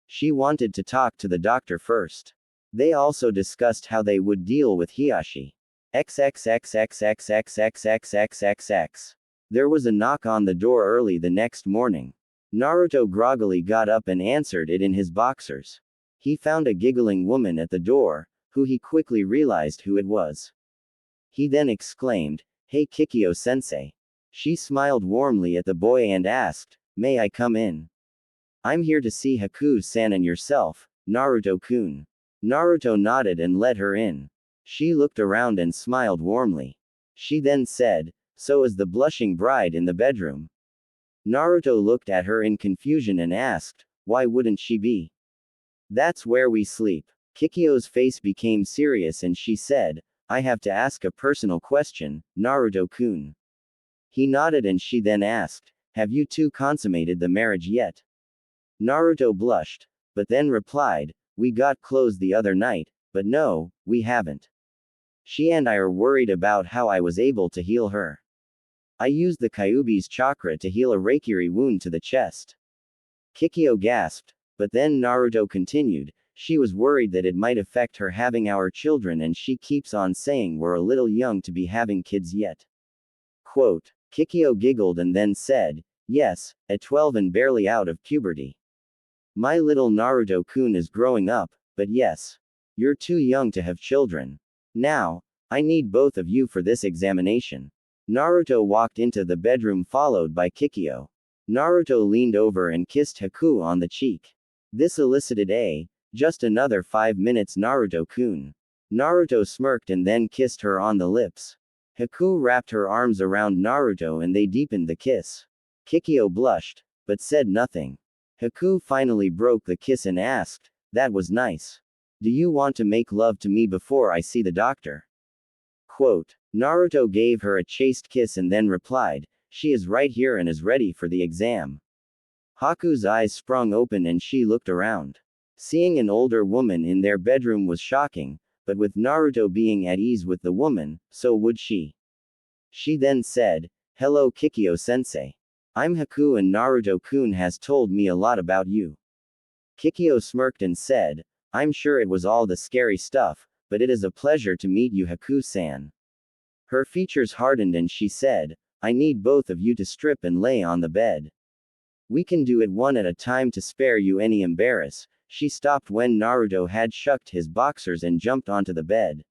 She wanted to talk to the doctor first. They also discussed how they would deal with Hiyashi. XXXXXXXXXXX. There was a knock on the door early the next morning. Naruto groggily got up and answered it in his boxers. He found a giggling woman at the door, who he quickly realized who it was. He then exclaimed, "Hey Kikyo-sensei." She smiled warmly at the boy and asked, "May I come in? I'm here to see Haku-san and yourself, Naruto-kun." Naruto nodded and let her in. She looked around and smiled warmly. She then said, so is the blushing bride in the bedroom. Naruto looked at her in confusion and asked, why wouldn't she be? That's where we sleep. Kikyo's face became serious and she said, I have to ask a personal question, Naruto-kun. He nodded and she then asked, have you two consummated the marriage yet? Naruto blushed, but then replied, we got close the other night, but no, we haven't. She and I are worried about how I was able to heal her. I used the Kyuubi's chakra to heal a Reikiri wound to the chest. Kikyo gasped, but then Naruto continued, she was worried that it might affect her having our children and she keeps on saying we're a little young to be having kids yet. Quote, Kikyo giggled and then said, yes, at 12 and barely out of puberty. My little Naruto-kun is growing up, but yes. You're too young to have children. Now, I need both of you for this examination. Naruto walked into the bedroom followed by Kikyo. Naruto leaned over and kissed Haku on the cheek. This elicited a, just another 5 minutes Naruto-kun. Naruto smirked and then kissed her on the lips. Haku wrapped her arms around Naruto and they deepened the kiss. Kikyo blushed, but said nothing. Haku finally broke the kiss and asked, that was nice. Do you want to make love to me before I see the doctor? Quote, Naruto gave her a chaste kiss and then replied, she is right here and is ready for the exam. Haku's eyes sprung open and she looked around. Seeing an older woman in their bedroom was shocking, but with Naruto being at ease with the woman, so would she. She then said, hello Kikyo-sensei. I'm Haku and Naruto-kun has told me a lot about you. Kikyo smirked and said, I'm sure it was all the scary stuff, but it is a pleasure to meet you Haku-san. Her features hardened and she said, I need both of you to strip and lay on the bed. We can do it one at a time to spare you any embarrass. She stopped when Naruto had shucked his boxers and jumped onto the bed.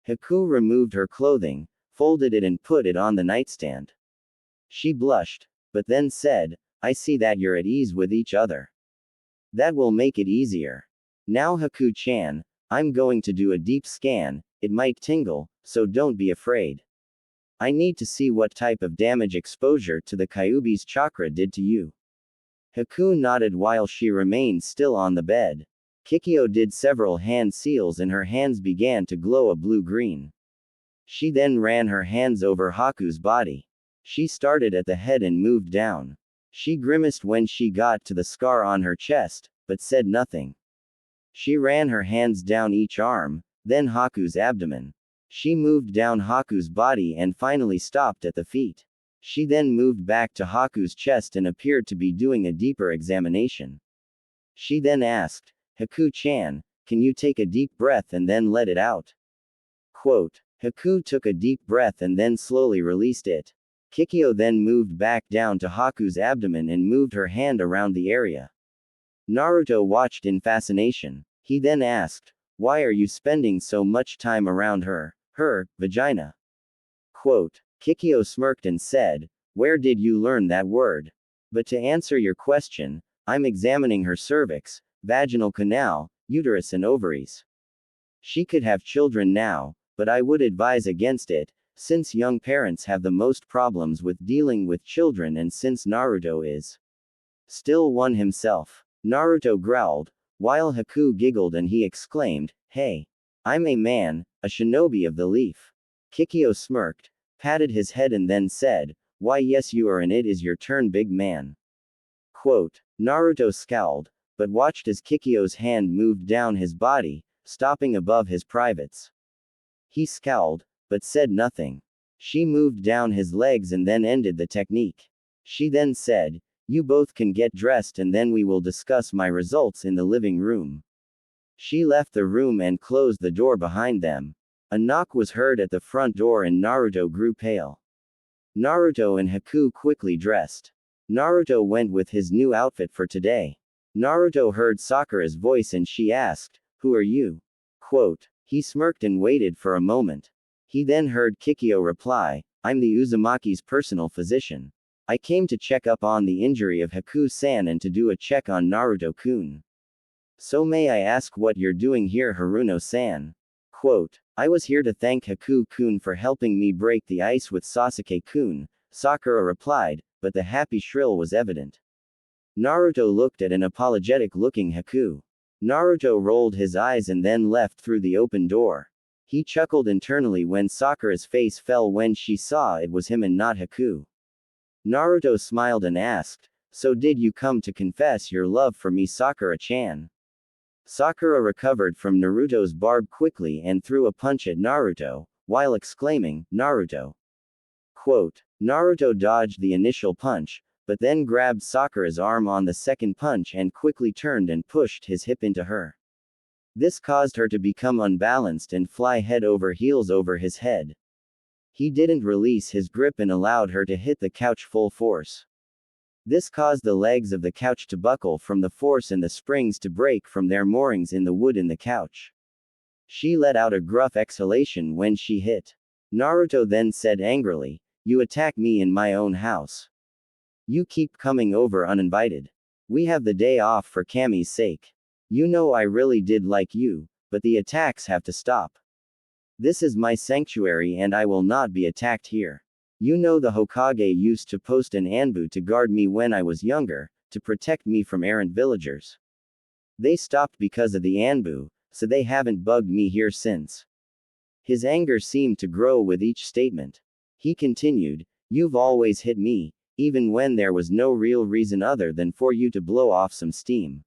Haku removed her clothing, folded it and put it on the nightstand. She blushed, but then said, I see that you're at ease with each other. That will make it easier. Now Haku-chan, I'm going to do a deep scan, it might tingle, so don't be afraid. I need to see what type of damage exposure to the Kyuubi's chakra did to you. Haku nodded while she remained still on the bed. Kikyo did several hand seals and her hands began to glow a blue-green. She then ran her hands over Haku's body. She started at the head and moved down. She grimaced when she got to the scar on her chest, but said nothing. She ran her hands down each arm, then Haku's abdomen. She moved down Haku's body and finally stopped at the feet. She then moved back to Haku's chest and appeared to be doing a deeper examination. She then asked, Haku-chan, can you take a deep breath and then let it out? Quote, Haku took a deep breath and then slowly released it. Kikyo then moved back down to Haku's abdomen and moved her hand around the area. Naruto watched in fascination. He then asked, why are you spending so much time around her vagina? Quote, Kikyo smirked and said, where did you learn that word? But to answer your question, I'm examining her cervix, vaginal canal, uterus and ovaries. She could have children now, but I would advise against it, since young parents have the most problems with dealing with children and since Naruto is still one himself. Naruto growled, while Haku giggled and he exclaimed, hey! I'm a man, a shinobi of the leaf. Kikyo smirked, patted his head and then said, why yes you are and it is your turn big man. Quote, Naruto scowled, but watched as Kikyo's hand moved down his body, stopping above his privates. He scowled, but said nothing. She moved down his legs and then ended the technique. She then said, you both can get dressed and then we will discuss my results in the living room. She left the room and closed the door behind them. A knock was heard at the front door and Naruto grew pale. Naruto and Haku quickly dressed. Naruto went with his new outfit for today. Naruto heard Sakura's voice and she asked, who are you? Quote, he smirked and waited for a moment. He then heard Kikyo reply, I'm the Uzumaki's personal physician. I came to check up on the injury of Haku-san and to do a check on Naruto-kun. So may I ask what you're doing here Haruno-san? Quote, I was here to thank Haku-kun for helping me break the ice with Sasuke-kun, Sakura replied, but the happy shrill was evident. Naruto looked at an apologetic-looking Haku. Naruto rolled his eyes and then left through the open door. He chuckled internally when Sakura's face fell when she saw it was him and not Haku. Naruto smiled and asked, so did you come to confess your love for me, Sakura-chan? Sakura recovered from Naruto's barb quickly and threw a punch at Naruto, while exclaiming, Naruto. Quote, Naruto dodged the initial punch, but then grabbed Sakura's arm on the second punch and quickly turned and pushed his hip into her. This caused her to become unbalanced and fly head over heels over his head. He didn't release his grip and allowed her to hit the couch full force. This caused the legs of the couch to buckle from the force and the springs to break from their moorings in the wood in the couch. She let out a gruff exhalation when she hit. Naruto then said angrily, you attack me in my own house. You keep coming over uninvited. We have the day off for Kami's sake. You know I really did like you, but the attacks have to stop. This is my sanctuary and I will not be attacked here. You know the Hokage used to post an Anbu to guard me when I was younger, to protect me from errant villagers. They stopped because of the Anbu, so they haven't bugged me here since. His anger seemed to grow with each statement. He continued, you've always hit me, even when there was no real reason other than for you to blow off some steam.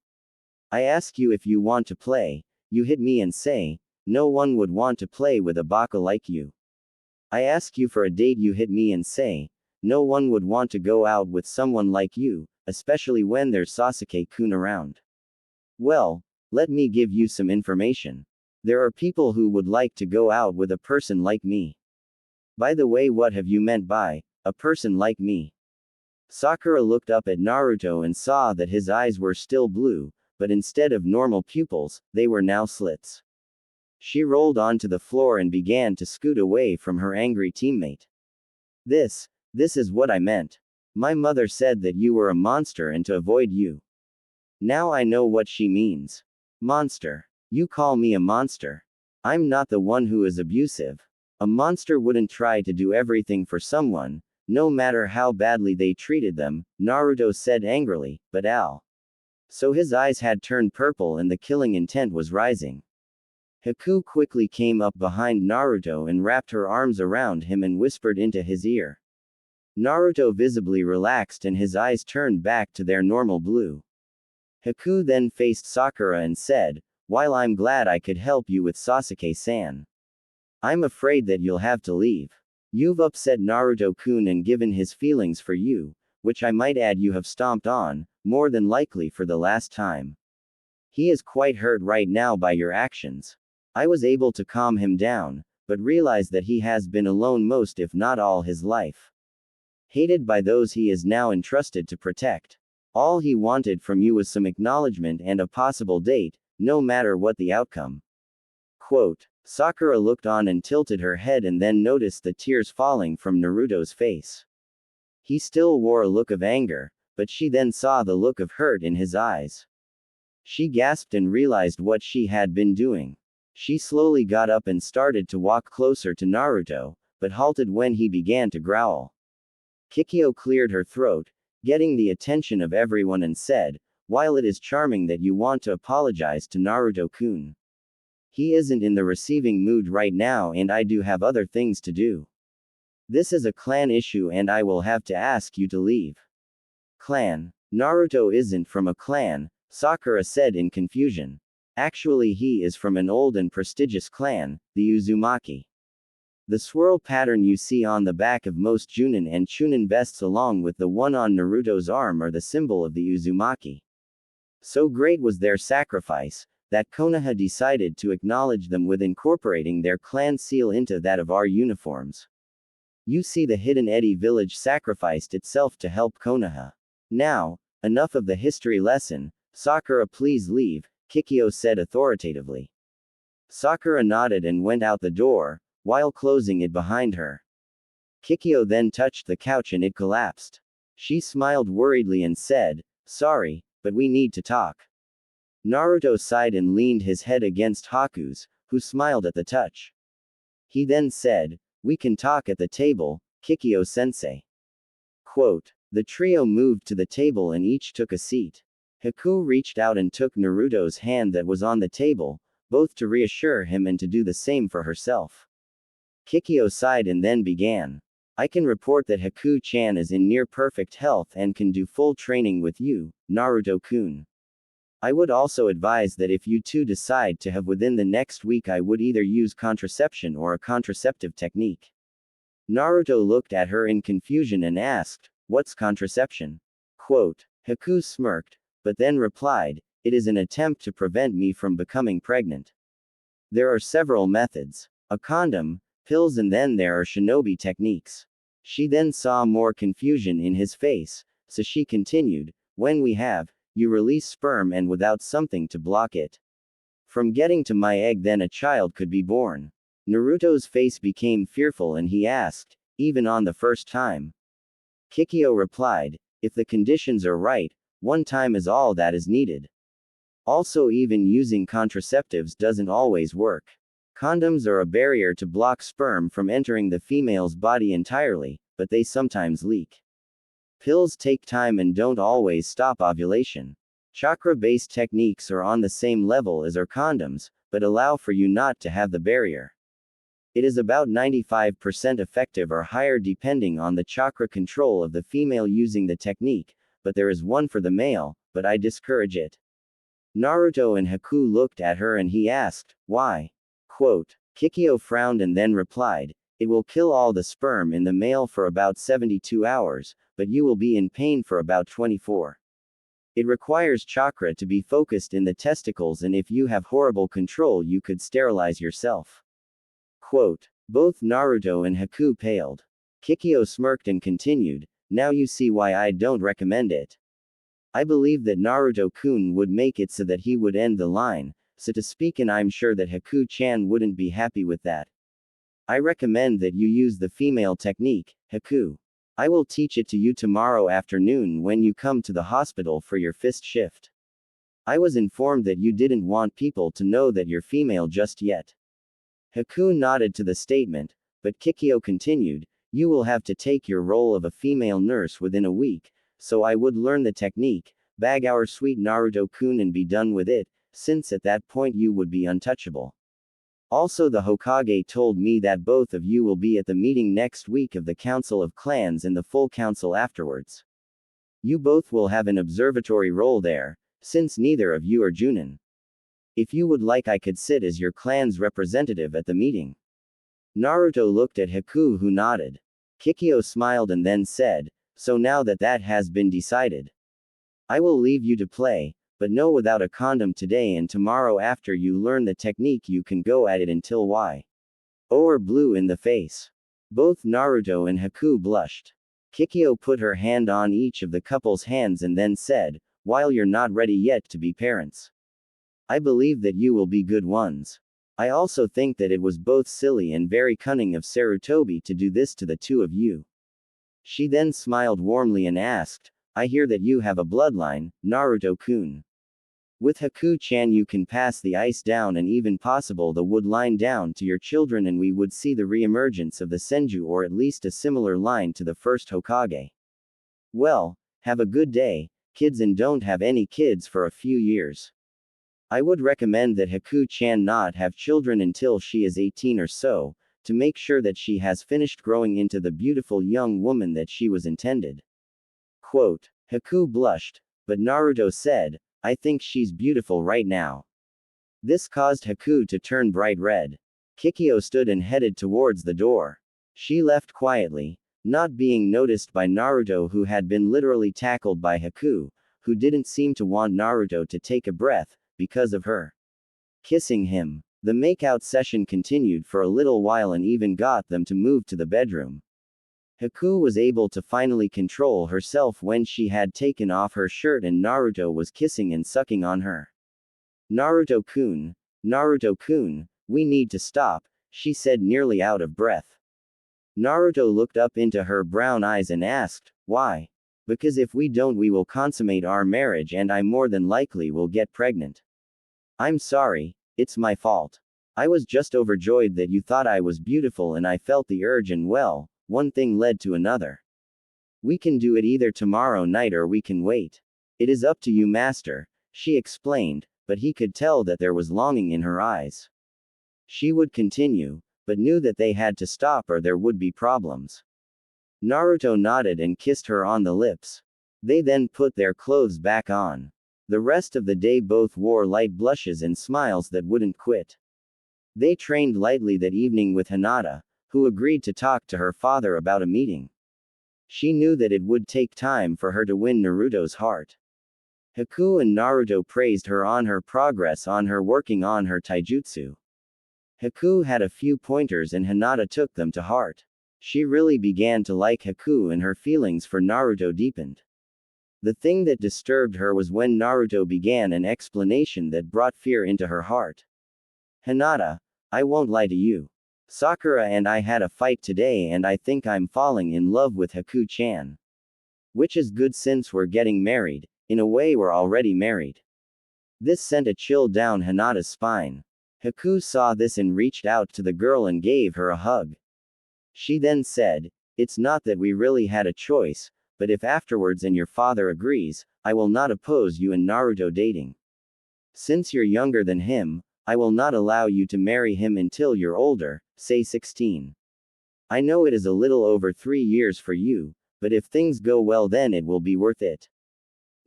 I ask you if you want to play, you hit me and say, no one would want to play with a baka like you. I ask you for a date, you hit me and say, no one would want to go out with someone like you, especially when there's Sasuke-kun around. Well, let me give you some information. There are people who would like to go out with a person like me. By the way, what have you meant by, a person like me? Sakura looked up at Naruto and saw that his eyes were still blue, but instead of normal pupils, they were now slits. She rolled onto the floor and began to scoot away from her angry teammate. This is what I meant. My mother said that you were a monster and to avoid you. Now I know what she means. Monster. You call me a monster. I'm not the one who is abusive. A monster wouldn't try to do everything for someone, no matter how badly they treated them, Naruto said angrily, but Al. So his eyes had turned purple and the killing intent was rising. Haku quickly came up behind Naruto and wrapped her arms around him and whispered into his ear. Naruto visibly relaxed and his eyes turned back to their normal blue. Haku then faced Sakura and said, while I'm glad I could help you with Sasuke-san, I'm afraid that you'll have to leave. You've upset Naruto-kun and given his feelings for you, which I might add you have stomped on, more than likely for the last time. He is quite hurt right now by your actions. I was able to calm him down, but realized that he has been alone most if not all his life. Hated by those he is now entrusted to protect. All he wanted from you was some acknowledgement and a possible date, no matter what the outcome. Quote, Sakura looked on and tilted her head and then noticed the tears falling from Naruto's face. He still wore a look of anger, but she then saw the look of hurt in his eyes. She gasped and realized what she had been doing. She slowly got up and started to walk closer to Naruto, but halted when he began to growl. Kikyo cleared her throat, getting the attention of everyone and said, while it is charming that you want to apologize to Naruto-kun, he isn't in the receiving mood right now and I do have other things to do. This is a clan issue and I will have to ask you to leave. Clan. Naruto isn't from a clan, Sakura said in confusion. Actually he is from an old and prestigious clan, the Uzumaki. The swirl pattern you see on the back of most Junin and Chunin vests along with the one on Naruto's arm are the symbol of the Uzumaki. So great was their sacrifice, that Konoha decided to acknowledge them with incorporating their clan seal into that of our uniforms. You see the Hidden Eddy village sacrificed itself to help Konoha. Now, enough of the history lesson, Sakura please leave, Kikyo said authoritatively. Sakura nodded and went out the door, while closing it behind her. Kikyo then touched the couch and it collapsed. She smiled worriedly and said, sorry, but we need to talk. Naruto sighed and leaned his head against Haku's, who smiled at the touch. He then said, "We can talk at the table, Kikyo-sensei." Quote. The trio moved to the table and each took a seat. Haku reached out and took Naruto's hand that was on the table, both to reassure him and to do the same for herself. Kikyo sighed and then began. "I can report that Haku-chan is in near perfect health and can do full training with you, Naruto-kun. I would also advise that if you two decide to have within the next week, I would either use contraception or a contraceptive technique." Naruto looked at her in confusion and asked, "What's contraception?" Quote. Haku smirked, but then replied, "It is an attempt to prevent me from becoming pregnant. There are several methods. A condom, pills, and then there are shinobi techniques." She then saw more confusion in his face, so she continued, "When we have, you release sperm and without something to block it from getting to my egg, then a child could be born." Naruto's face became fearful and he asked, "Even on the first time?" Kikyo replied, "If the conditions are right, one time is all that is needed. Also, even using contraceptives doesn't always work. Condoms are a barrier to block sperm from entering the female's body entirely, but they sometimes leak. Pills take time and don't always stop ovulation. Chakra-based techniques are on the same level as our condoms, but allow for you not to have the barrier. It is about 95% effective or higher depending on the chakra control of the female using the technique, but there is one for the male, but I discourage it." Naruto and Haku looked at her and he asked, "Why?" Quote. Kikyo frowned and then replied, "It will kill all the sperm in the male for about 72 hours, but you will be in pain for about 24. It requires chakra to be focused in the testicles, and if you have horrible control, you could sterilize yourself." Quote. Both Naruto and Haku paled. Kikyo smirked and continued, "Now you see why I don't recommend it. I believe that Naruto-kun would make it so that he would end the line, so to speak, and I'm sure that Haku-chan wouldn't be happy with that. I recommend that you use the female technique, Haku. I will teach it to you tomorrow afternoon when you come to the hospital for your fist shift. I was informed that you didn't want people to know that you're female just yet." Haku nodded to the statement, but Kikyo continued, "You will have to take your role of a female nurse within a week, so I would learn the technique, bag our sweet Naruto-kun and be done with it, since at that point you would be untouchable. Also, the Hokage told me that both of you will be at the meeting next week of the Council of Clans and the full council afterwards. You both will have an observatory role there, since neither of you are Junin. If you would like, I could sit as your clan's representative at the meeting." Naruto looked at Haku, who nodded. Kikyo smiled and then said, "So now that that has been decided, I will leave you to play, but no without a condom today, and tomorrow after you learn the technique you can go at it until you are blue in the face." Both Naruto and Haku blushed. Kikyo put her hand on each of the couple's hands and then said, "While you're not ready yet to be parents, I believe that you will be good ones. I also think that it was both silly and very cunning of Sarutobi to do this to the two of you." She then smiled warmly and asked, "I hear that you have a bloodline, Naruto-kun. With Haku-chan you can pass the ice down and even possible the wood line down to your children, and we would see the re-emergence of the Senju, or at least a similar line to the first Hokage. Well, have a good day, kids, and don't have any kids for a few years. I would recommend that Haku-chan not have children until she is 18 or so, to make sure that she has finished growing into the beautiful young woman that she was intended." Quote. Haku blushed, but Naruto said, "I think she's beautiful right now." This caused Haku to turn bright red. Kikyo stood and headed towards the door. She left quietly, not being noticed by Naruto, who had been literally tackled by Haku, who didn't seem to want Naruto to take a breath, because of her kissing him. The makeout session continued for a little while and even got them to move to the bedroom. Haku was able to finally control herself when she had taken off her shirt and Naruto was kissing and sucking on her. Naruto-kun, we need to stop," she said, nearly out of breath. Naruto looked up into her brown eyes and asked, "Why?" "Because if we don't, we will consummate our marriage and I more than likely will get pregnant. I'm sorry, it's my fault. I was just overjoyed that you thought I was beautiful and I felt the urge and well, one thing led to another. We can do it either tomorrow night or we can wait. It is up to you, master, she explained, but he could tell that there was longing in her eyes. She would continue, but knew that they had to stop or there would be problems. Naruto nodded and kissed her on the lips. They then put their clothes back on. The rest of the day both wore light blushes and smiles that wouldn't quit. They trained lightly that evening with Hinata, who agreed to talk to her father about a meeting. She knew that it would take time for her to win Naruto's heart. Haku and Naruto praised her on her progress on her working on her taijutsu. Haku had a few pointers and Hinata took them to heart. She really began to like Haku and her feelings for Naruto deepened. The thing that disturbed her was when Naruto began an explanation that brought fear into her heart. Hinata, I won't lie to you. Sakura and I had a fight today and I think I'm falling in love with Haku-chan. Which is good since we're getting married, in a way we're already married. This sent a chill down Hinata's spine. Haku saw this and reached out to the girl and gave her a hug. She then said, it's not that we really had a choice, but if afterwards and your father agrees, I will not oppose you and Naruto dating. Since you're younger than him, I will not allow you to marry him until you're older, say 16. I know it is a little over 3 years for you, but if things go well then it will be worth it.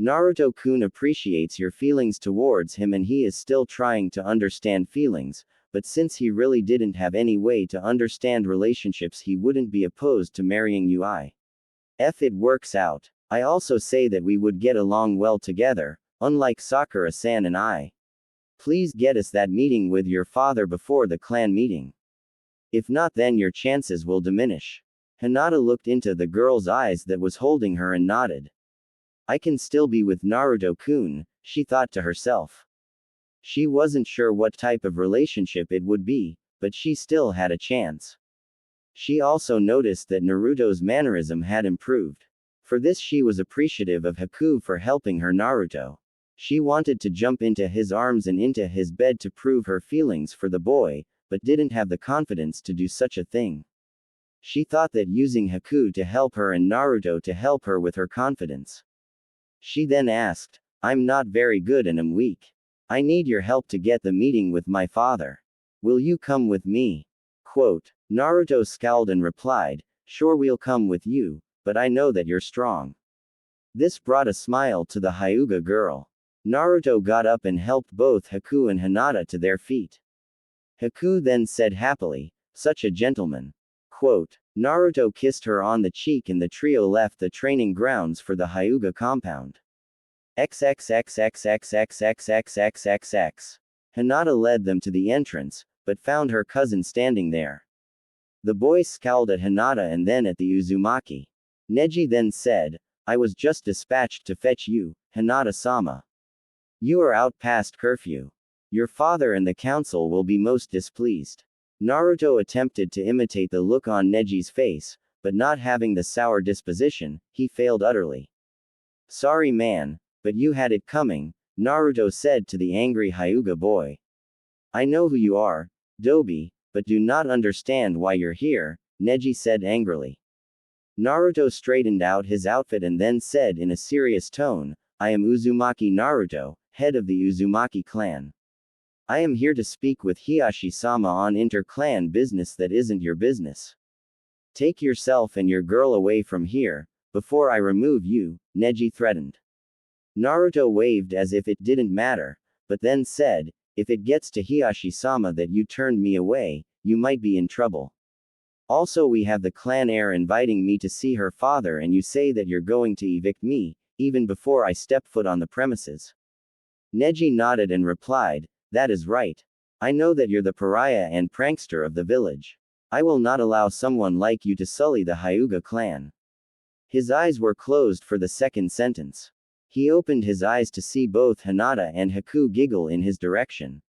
Naruto-kun appreciates your feelings towards him and he is still trying to understand feelings, but since he really didn't have any way to understand relationships he wouldn't be opposed to marrying you. If it works out, I also say that we would get along well together, unlike Sakura-san and I. Please get us that meeting with your father before the clan meeting. If not then your chances will diminish. Hinata looked into the girl's eyes that was holding her and nodded. I can still be with Naruto-kun, she thought to herself. She wasn't sure what type of relationship it would be, but she still had a chance. She also noticed that Naruto's mannerism had improved. For this she was appreciative of Haku for helping her Naruto. She wanted to jump into his arms and into his bed to prove her feelings for the boy, but didn't have the confidence to do such a thing. She thought that using Haku to help her and Naruto to help her with her confidence. She then asked, I'm not very good and am weak. I need your help to get the meeting with my father. Will you come with me? Quote, Naruto scowled and replied, sure we'll come with you, but I know that you're strong. This brought a smile to the Hyuga girl. Naruto got up and helped both Haku and Hinata to their feet. Haku then said happily, such a gentleman. Quote, Naruto kissed her on the cheek and the trio left the training grounds for the Hyuga compound. XXXXXXXXXXX. Hinata led them to the entrance, but found her cousin standing there. The boy scowled at Hinata and then at the Uzumaki. Neji then said, I was just dispatched to fetch you, Hinata-sama. You are out past curfew. Your father and the council will be most displeased. Naruto attempted to imitate the look on Neji's face, but not having the sour disposition, he failed utterly. Sorry man, but you had it coming, Naruto said to the angry Hyuga boy. I know who you are, Dobi, but do not understand why you're here, Neji said angrily. Naruto straightened out his outfit and then said in a serious tone, I am Uzumaki Naruto, head of the Uzumaki clan. I am here to speak with Hiyashi-sama on inter-clan business that isn't your business. Take yourself and your girl away from here, before I remove you, Neji threatened. Naruto waved as if it didn't matter, but then said, if it gets to Hiyashi-sama that you turned me away, you might be in trouble. Also we have the clan heir inviting me to see her father and you say that you're going to evict me, even before I step foot on the premises. Neji nodded and replied, that is right. I know that you're the pariah and prankster of the village. I will not allow someone like you to sully the Hyuga clan. His eyes were closed for the second sentence. He opened his eyes to see both Hinata and Haku giggle in his direction.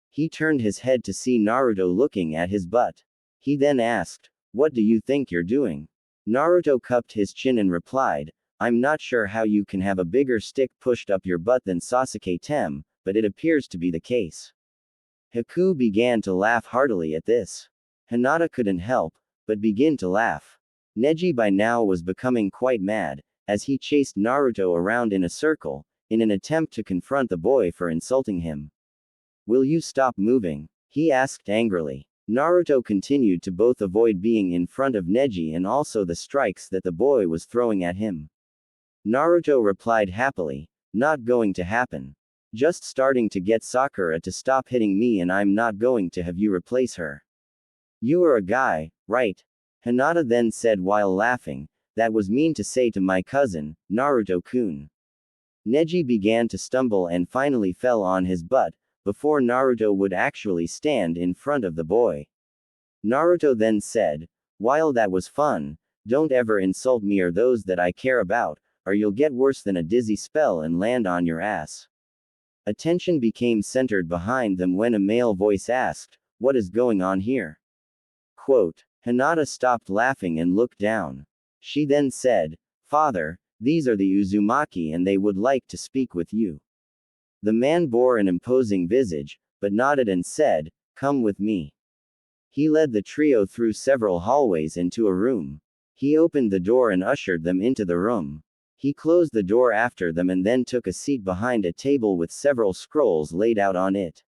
He turned his head to see Naruto looking at his butt. He then asked, what do you think you're doing? Naruto cupped his chin and replied, I'm not sure how you can have a bigger stick pushed up your butt than Sasuke Tem, but it appears to be the case. Haku began to laugh heartily at this. Hinata couldn't help but begin to laugh. Neji by now was becoming quite mad, as he chased Naruto around in a circle, in an attempt to confront the boy for insulting him. Will you stop moving? He asked angrily. Naruto continued to both avoid being in front of Neji and also the strikes that the boy was throwing at him. Naruto replied happily, not going to happen. Just starting to get Sakura to stop hitting me and I'm not going to have you replace her. You are a guy, right? Hinata then said while laughing, that was mean to say to my cousin, Naruto-kun. Neji began to stumble and finally fell on his butt, before Naruto would actually stand in front of the boy. Naruto then said, while that was fun, don't ever insult me or those that I care about, or you'll get worse than a dizzy spell and land on your ass. Attention became centered behind them when a male voice asked, what is going on here? Quote, Hinata stopped laughing and looked down. She then said, Father, these are the Uzumaki and they would like to speak with you. The man bore an imposing visage, but nodded and said, come with me. He led the trio through several hallways into a room. He opened the door and ushered them into the room. He closed the door after them and then took a seat behind a table with several scrolls laid out on it.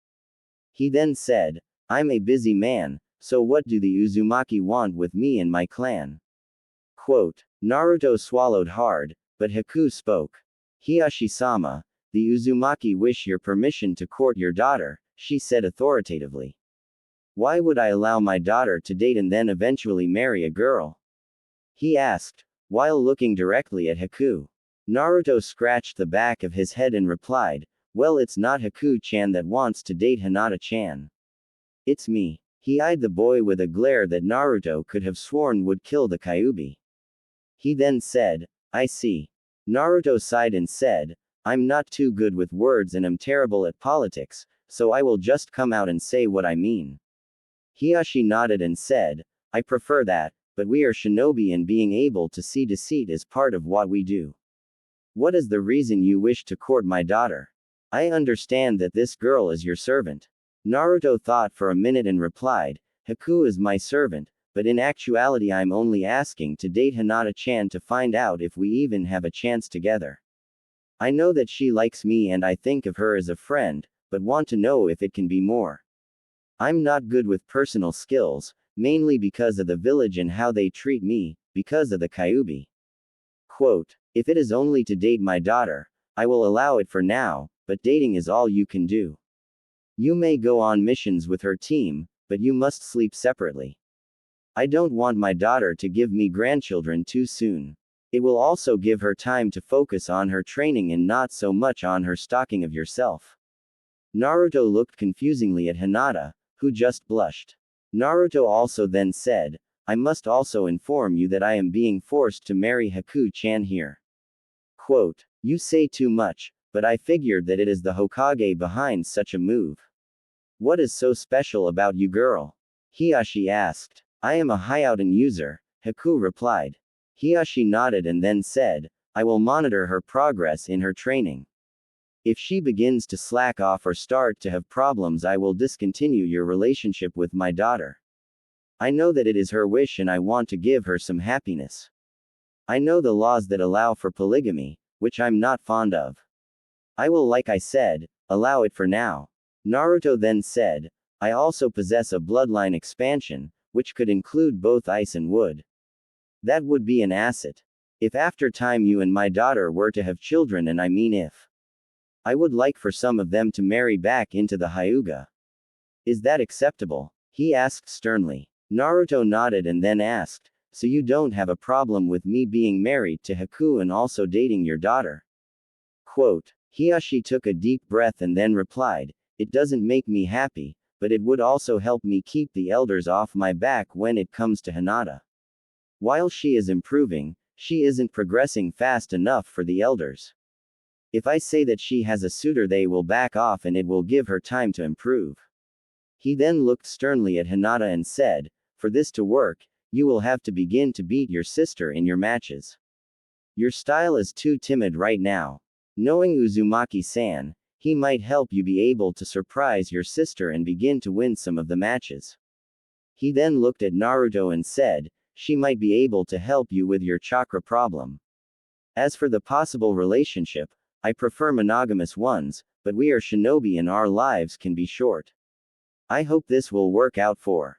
He then said, I'm a busy man, so what do the Uzumaki want with me and my clan? Quote, Naruto swallowed hard, but Haku spoke. Hiyashi-sama, the Uzumaki wish your permission to court your daughter, she said authoritatively. Why would I allow my daughter to date and then eventually marry a girl? He asked, while looking directly at Haku. Naruto scratched the back of his head and replied, well, it's not Haku-chan that wants to date Hinata-chan. It's me. He eyed the boy with a glare that Naruto could have sworn would kill the Kyuubi. He then said, I see. Naruto sighed and said, I'm not too good with words and am terrible at politics, so I will just come out and say what I mean. Hiyashi nodded and said, I prefer that, but we are shinobi and being able to see deceit is part of what we do. What is the reason you wish to court my daughter? I understand that this girl is your servant. Naruto thought for a minute and replied, Haku is my servant, but in actuality I'm only asking to date Hinata-chan to find out if we even have a chance together. I know that she likes me and I think of her as a friend, but want to know if it can be more. I'm not good with personal skills, mainly because of the village and how they treat me, because of the Kyuubi. Quote, if it is only to date my daughter, I will allow it for now, but dating is all you can do. You may go on missions with her team, but you must sleep separately. I don't want my daughter to give me grandchildren too soon. It will also give her time to focus on her training and not so much on her stalking of yourself. Naruto looked confusingly at Hinata, who just blushed. Naruto also then said, I must also inform you that I am being forced to marry Haku-chan here. Quote, you say too much, but I figured that it is the Hokage behind such a move. What is so special about you girl? Hiyashi asked. I am a Hyouten user, Haku replied. Hiyashi nodded and then said, I will monitor her progress in her training. If she begins to slack off or start to have problems, I will discontinue your relationship with my daughter. I know that it is her wish and I want to give her some happiness. I know the laws that allow for polygamy, which I'm not fond of. I will, like I said, allow it for now. Naruto then said, I also possess a bloodline expansion, which could include both ice and wood. That would be an asset. If after time you and my daughter were to have children, and I mean if. I would like for some of them to marry back into the Hyuga. Is that acceptable? He asked sternly. Naruto nodded and then asked, so you don't have a problem with me being married to Haku and also dating your daughter? Quote, Hiyashi took a deep breath and then replied, it doesn't make me happy, but it would also help me keep the elders off my back when it comes to Hinata. While she is improving, she isn't progressing fast enough for the elders. If I say that she has a suitor, they will back off and it will give her time to improve. He then looked sternly at Hinata and said, for this to work, you will have to begin to beat your sister in your matches. Your style is too timid right now. Knowing Uzumaki-san, He might help you be able to surprise your sister and begin to win some of the matches. He then looked at Naruto and said, she might be able to help you with your chakra problem. As for the possible relationship, I prefer monogamous ones, but we are shinobi and our lives can be short. I hope this will work out for